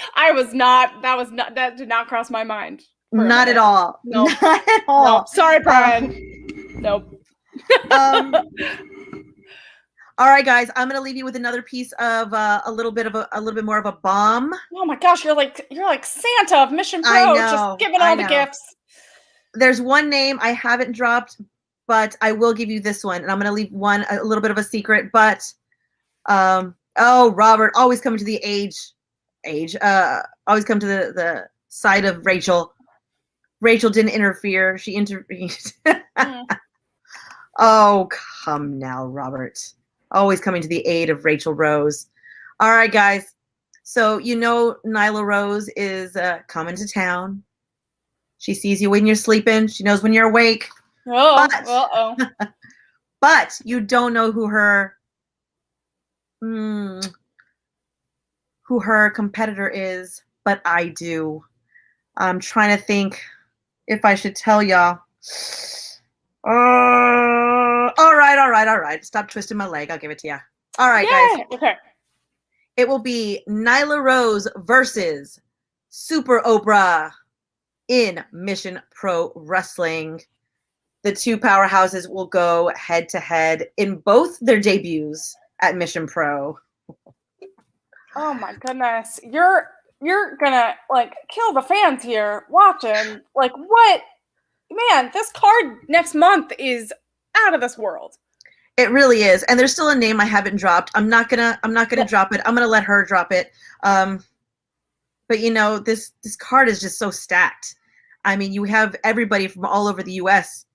That did not cross my mind. Not at all. Nope. Not at all. Nope. Sorry, Brian. Nope. All right, guys, I'm gonna leave you with another piece of a little bit more of a bomb. Oh my gosh, you're like Santa of Mission Pro, just giving all the gifts. there's one name I haven't dropped, but I will give you this one, and I'm going to leave one a little bit of a secret. But Robert, always coming to the always come to the side of Rachel. Rachel didn't interfere. She intervened. Oh, come now, Robert. Always coming to the aid of Rachel Rose. All right, guys. So Nyla Rose is coming to town. She sees you when you're sleeping. She knows when you're awake. But you don't know who her competitor is, but I do. I'm trying to think if I should tell y'all. All right. Stop twisting my leg. I'll give it to you. All right, guys. Okay. It will be Nyla Rose versus Super Oprah in Mission Pro Wrestling. The two powerhouses will go head to head in both their debuts at Mission Pro. Oh my goodness. You're gonna kill the fans here watching. What? Man, this card next month is out of this world. It really is. And there's still a name I haven't dropped. I'm not gonna drop it. I'm gonna let her drop it. But this card is just so stacked. I mean, you have everybody from all over the US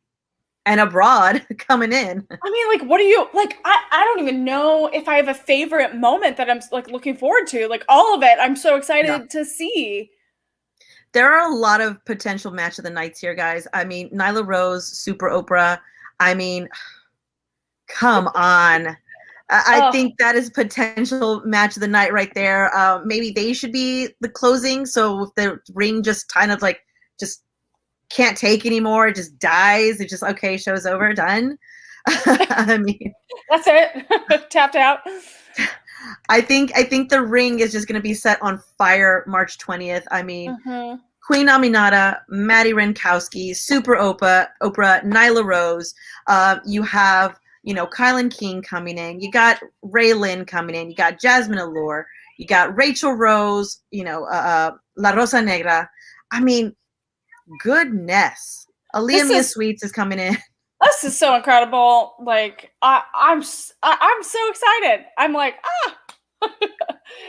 and abroad coming in. I mean, what do you I don't even know if I have a favorite moment that I'm looking forward to. All of it, I'm so excited to see. There are a lot of potential match of the nights here, guys. I mean, Nyla Rose, Super Oprah. I mean, come on. I think that is potential match of the night right there. Maybe they should be the closing. So if the ring just kind of just can't take anymore, it just dies. It just, okay, show's over, done. I mean, that's it. Tapped out. I think the ring is just going to be set on fire March 20th. I mean, Queen Aminata, Maddie Renkowski, Super Oprah, Nyla Rose. You have, Kylan King coming in. You got Ray Lynn coming in. You got Jasmine Allure. You got Rachel Rose, La Rosa Negra. I mean, goodness. Aaliyah Sweets is coming in. This is so incredible. I'm so excited. I'm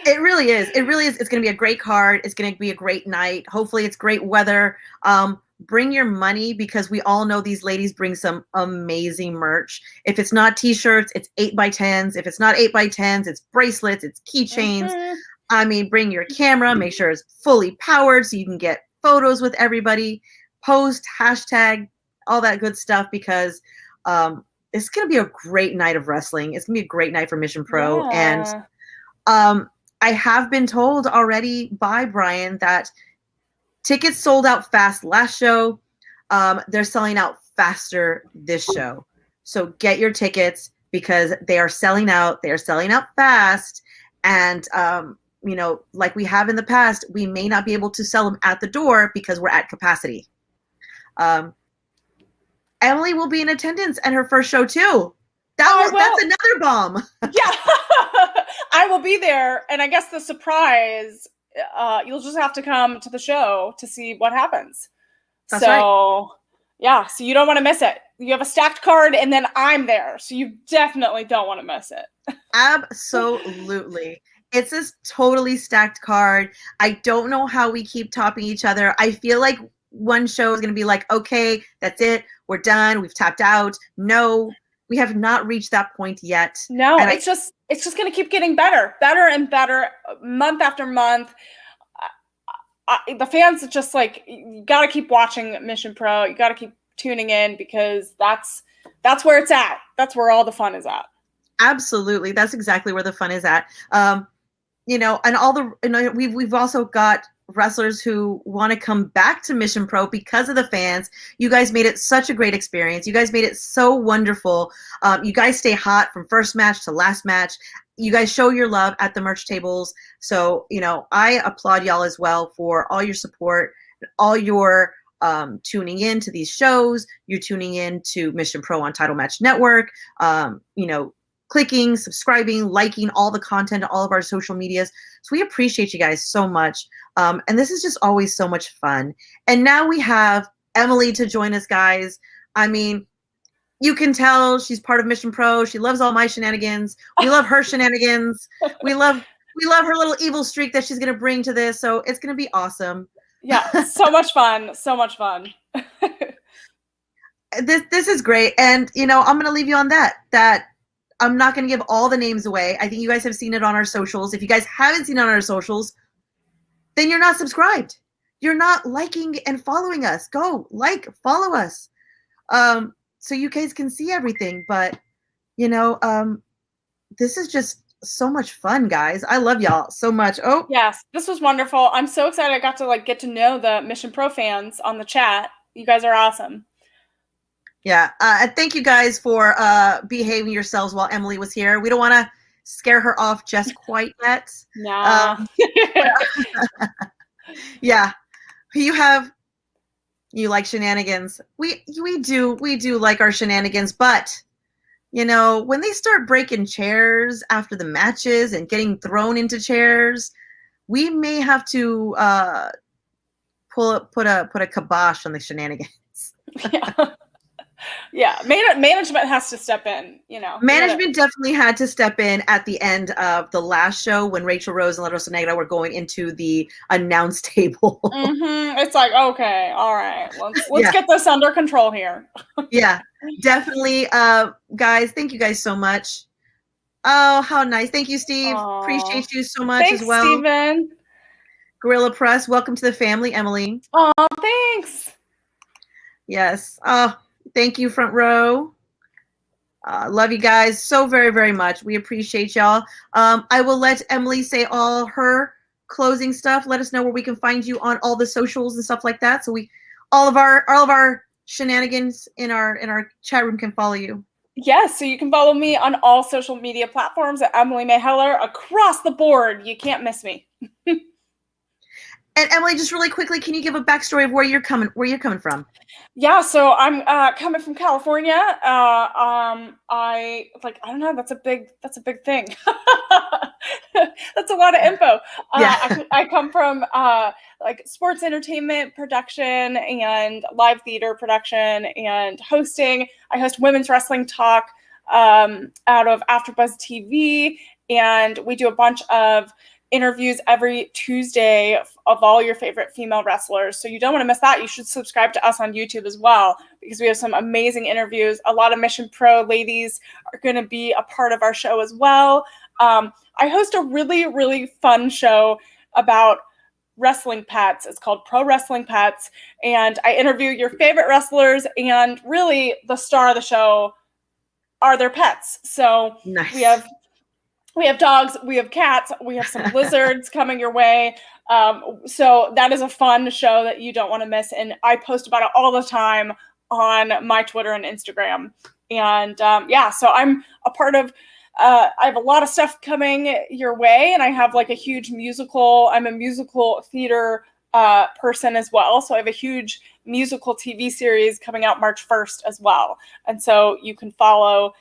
It really is. It really is. It's going to be a great card. It's going to be a great night. Hopefully it's great weather. Bring your money because we all know these ladies bring some amazing merch. If it's not t-shirts, it's 8x10s. If it's not 8x10s, it's bracelets, it's keychains. I mean, bring your camera, make sure it's fully powered so you can get photos with everybody, post, hashtag, all that good stuff because it's going to be a great night of wrestling. It's going to be a great night for Mission Pro. Yeah. And I have been told already by Brian that tickets sold out fast last show. They're selling out faster this show. So get your tickets because they are selling out. They are selling out fast. And, like we have in the past, we may not be able to sell them at the door because we're at capacity. Emily will be in attendance at her first show too. That's another bomb. Yeah, I will be there. And I guess the surprise, you'll just have to come to the show to see what happens. That's right. Yeah, so you don't want to miss it. You have a stacked card and then I'm there. So you definitely don't want to miss it. Absolutely. It's this totally stacked card. I don't know how we keep topping each other. I feel like one show is going to be like, okay, that's it. We're done. We've tapped out. No, we have not reached that point yet. No, and it's just going to keep getting better and better month after month. The fans are just you got to keep watching Mission Pro. You got to keep tuning in because that's where it's at. That's where all the fun is at. Absolutely. That's exactly where the fun is at. And we've also got wrestlers who want to come back to Mission Pro because of the fans. You guys made it such a great experience. You guys made it so wonderful. You guys stay hot from first match to last match. You guys show your love at the merch tables. So, I applaud y'all as well for all your support, all your tuning in to these shows. You're tuning in to Mission Pro on Title Match Network. Clicking, subscribing, liking all the content, all of our social medias. So we appreciate you guys so much. And this is just always so much fun. And now we have Emily to join us, guys. I mean, you can tell she's part of Mission Pro. She loves all my shenanigans. We love her shenanigans. We love her little evil streak that she's going to bring to this. So it's going to be awesome. Yeah, so much fun. So much fun. This is great. And, you know, I'm going to leave you on that I'm not going to give all the names away. I think you guys have seen it on our socials. If you guys haven't seen it on our socials, then you're not subscribed. You're not liking and following us. Go like, follow us. So you guys can see everything. But, you know, this is just so much fun, guys. I love y'all so much. Oh, yes, this was wonderful. I'm so excited I got to like get to know the Mission Pro fans on the chat. You guys are awesome. Yeah. Thank you guys for behaving yourselves while Emily was here. We don't want to scare her off just quite yet. Nah. Yeah. You like shenanigans. We do like our shenanigans, but you know, when they start breaking chairs after the matches and getting thrown into chairs, we may have to put a kibosh on the shenanigans. Yeah. Yeah, management has to step in, you know. Management definitely had to step in at the end of the last show when Rachel Rose and Rosa Negra were going into the announce table. It's like, okay, all right, let's get this under control here. Yeah, definitely. Guys, thank you guys so much. Oh, how nice. Thank you, Steve. Aww. Appreciate you so much Thanks, as well. Steven. Gorilla Press, welcome to the family, Emily. Oh, thanks. Yes. Oh, thank you, front row. Love you guys so very, very much. We appreciate y'all. I will let Emily say all her closing stuff. Let us know where we can find you on all the socials and stuff like that. So all of our shenanigans in our chat room can follow you. Yes, so you can follow me on all social media platforms at Emily May Heller across the board. You can't miss me. And Emily, just really quickly, can you give a backstory of where you're coming from? Yeah, so I'm coming from California. I don't know. That's a big thing. That's a lot of info. Yeah. I come from like sports entertainment production and live theater production and hosting. I host Women's Wrestling Talk out of AfterBuzz TV, and we do a bunch of interviews every Tuesday of all your favorite female wrestlers. So you don't want to miss that. You should subscribe to us on YouTube as well, because we have some amazing interviews. A lot of Mission Pro ladies are going to be a part of our show as well. I host a really, really fun show about wrestling pets. It's called Pro Wrestling Pets. And I interview your favorite wrestlers, and really the star of the show are their pets. So nice. We have dogs, we have cats, we have some lizards coming your way. So that is a fun show that you don't want to miss. And I post about it all the time on my Twitter and Instagram. And so I'm a part of, I have a lot of stuff coming your way, and I have like I'm a musical theater person as well. So I have a huge musical TV series coming out March 1st as well. And so you can follow,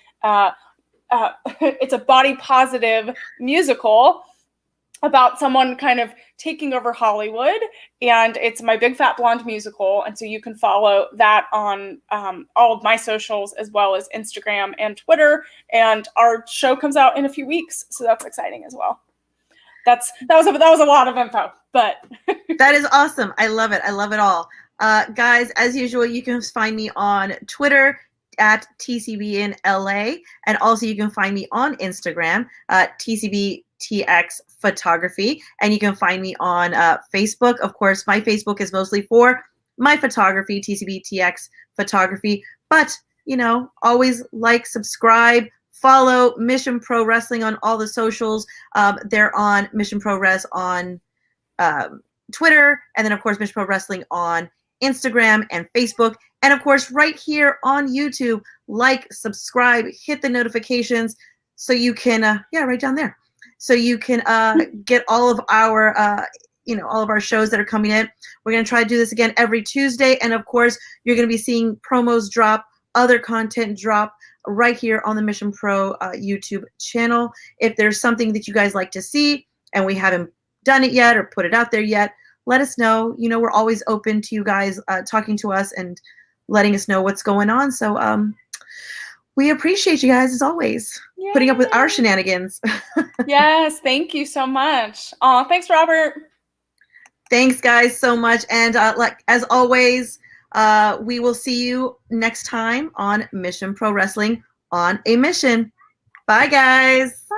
it's a body positive musical about someone kind of taking over Hollywood, and it's My Big Fat Blonde Musical. And so you can follow that on all of my socials as well as Instagram and Twitter. And our show comes out in a few weeks, so that's exciting as well. That was a lot of info, but that is awesome. I love it. I love it all. Guys, as usual, you can find me on Twitter at TCBinLA, and also you can find me on Instagram TCBTX Photography, and you can find me on Facebook. Of course, my Facebook is mostly for my photography, TCBTX Photography, but you know, always like, subscribe, follow Mission Pro Wrestling on all the socials. They're on Mission Pro Res on Twitter, and then of course Mission Pro Wrestling on Instagram and Facebook, and of course right here on YouTube. Like, subscribe, hit the notifications so you can right down there, so you can get all of our all of our shows that are coming in. We're going to try to do this again every Tuesday, and of course you're going to be seeing promos drop, other content drop right here on the Mission Pro YouTube channel. If there's something that you guys like to see and we haven't done it yet or put it out there yet, let us know. You know, we're always open to you guys talking to us and letting us know what's going on. So we appreciate you guys as always, putting up with our shenanigans. Yes, thank you so much. Oh, thanks, Robert. Thanks, guys, so much. And like as always, we will see you next time on Mission Pro Wrestling on a Mission. Bye, guys. Bye.